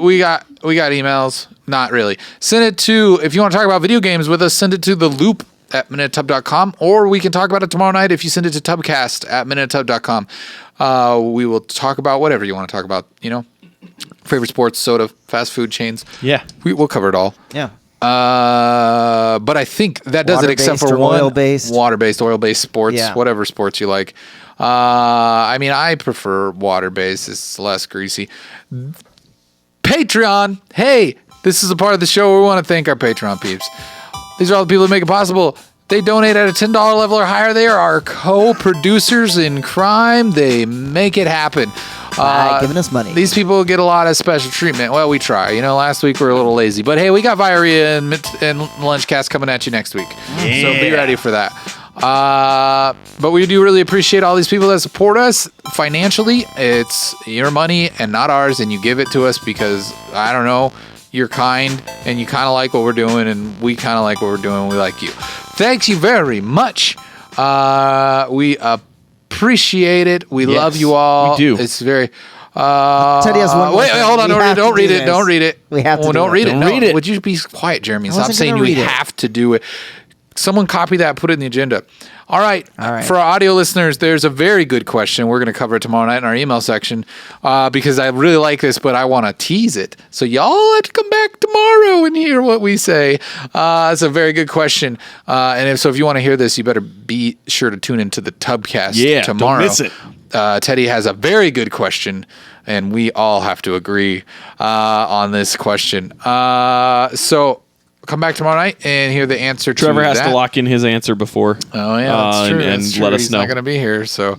We got emails. Not really. Send it to, if you want to talk about video games with us, send it to theloop@minutetub.com, or we can talk about it tomorrow night if you send it to tubcast@minutetub.com. We will talk about whatever you want to talk about, favorite sports, soda, fast food chains. Yeah. We'll cover it all. Yeah. But I think that does it except for Water-based or one. oil-based. Water-based, oil-based sports, Yeah. whatever sports you like. I mean, I prefer water-based. It's less greasy. Patreon. Hey, this is a part of the show where we want to thank our Patreon peeps. These are all the people that make it possible. They donate at a $10 level or higher. They are our co-producers in crime. They make it happen. By giving us money. These people get a lot of special treatment. Well, we try. Last week we were a little lazy. But hey, we got Viaria and Lunchcast coming at you next week. So be ready for that. But we do really appreciate all these people that support us financially. It's your money and not ours, and you give it to us because, I don't know, you're kind and you kind of like what we're doing, and we kind of like what we're doing. We like you. Thanks you very much. We appreciate it. We love you all. we do. It's very... Teddy has one more wait, thing. hold on. We have to Don't read do it. this. Don't read it. We have to do don't it. read it. Don't No. read it. Would you be quiet, Jeremy? Stop wasn't saying gonna you read it. have to do it. Someone copy that, put it in the agenda. All right. right. For our audio listeners, there's a very good question. We're going to cover it tomorrow night in our email section because I really like this, but I want to tease it. So y'all have to come back tomorrow and hear what we say. It's a very good question. And if you want to hear this, you better be sure to tune into the Tubcast tomorrow. Don't miss it. Teddy has a very good question, and we all have to agree on this question. So come back tomorrow night and hear the answer to Trevor has that. to lock in his answer before. Oh yeah, that's true. And That's true. let us He's know. not going to be here, so.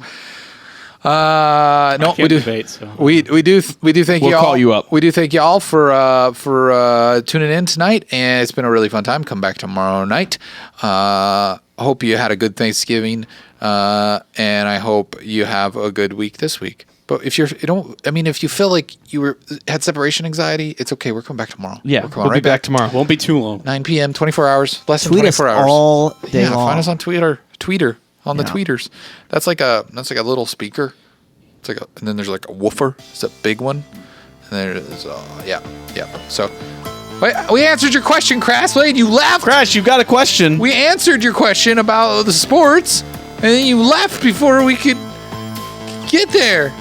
No, can't we do. debate, so. We do thank We'll you all. call you up. We do thank you all for tuning in tonight, and it's been a really fun time. Come back tomorrow night. Hope you had a good Thanksgiving, and I hope you have a good week this week. But if if you feel like you had separation anxiety, it's okay. We're coming back tomorrow. Yeah, We're coming we'll be back tomorrow. Won't be too long. 9 p.m., 24 hours, less than Tweet us 24 hours. all day Yeah, long. find us on Tweeter, on the Yeah. tweeters. That's like a little speaker. It's like and then there's like a woofer. It's a big one. And there's yeah. So wait, we answered your question, Crasslade. You left. Crash, you've got a question. We answered your question about the sports, and then you left before we could get there.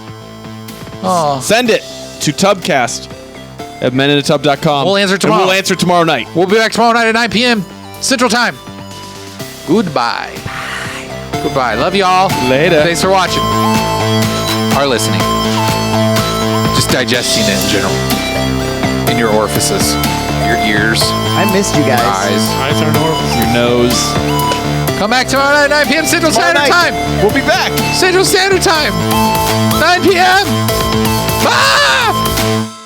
Oh, Send it to tubcast@meninatub.com. We'll answer and tomorrow. we'll answer tomorrow night. we'll be back tomorrow night at 9 p.m. Central Time. Goodbye. Goodbye. Love you all. Later. Thanks for watching. Or listening. Just digesting it in general. In your orifices. Your ears. I missed you Your guys. eyes. Eyes are normal. Your nose. Come back tomorrow night at 9 p.m. Central Standard Time. We'll be back. Central Standard Time. 9 p.m. Ah!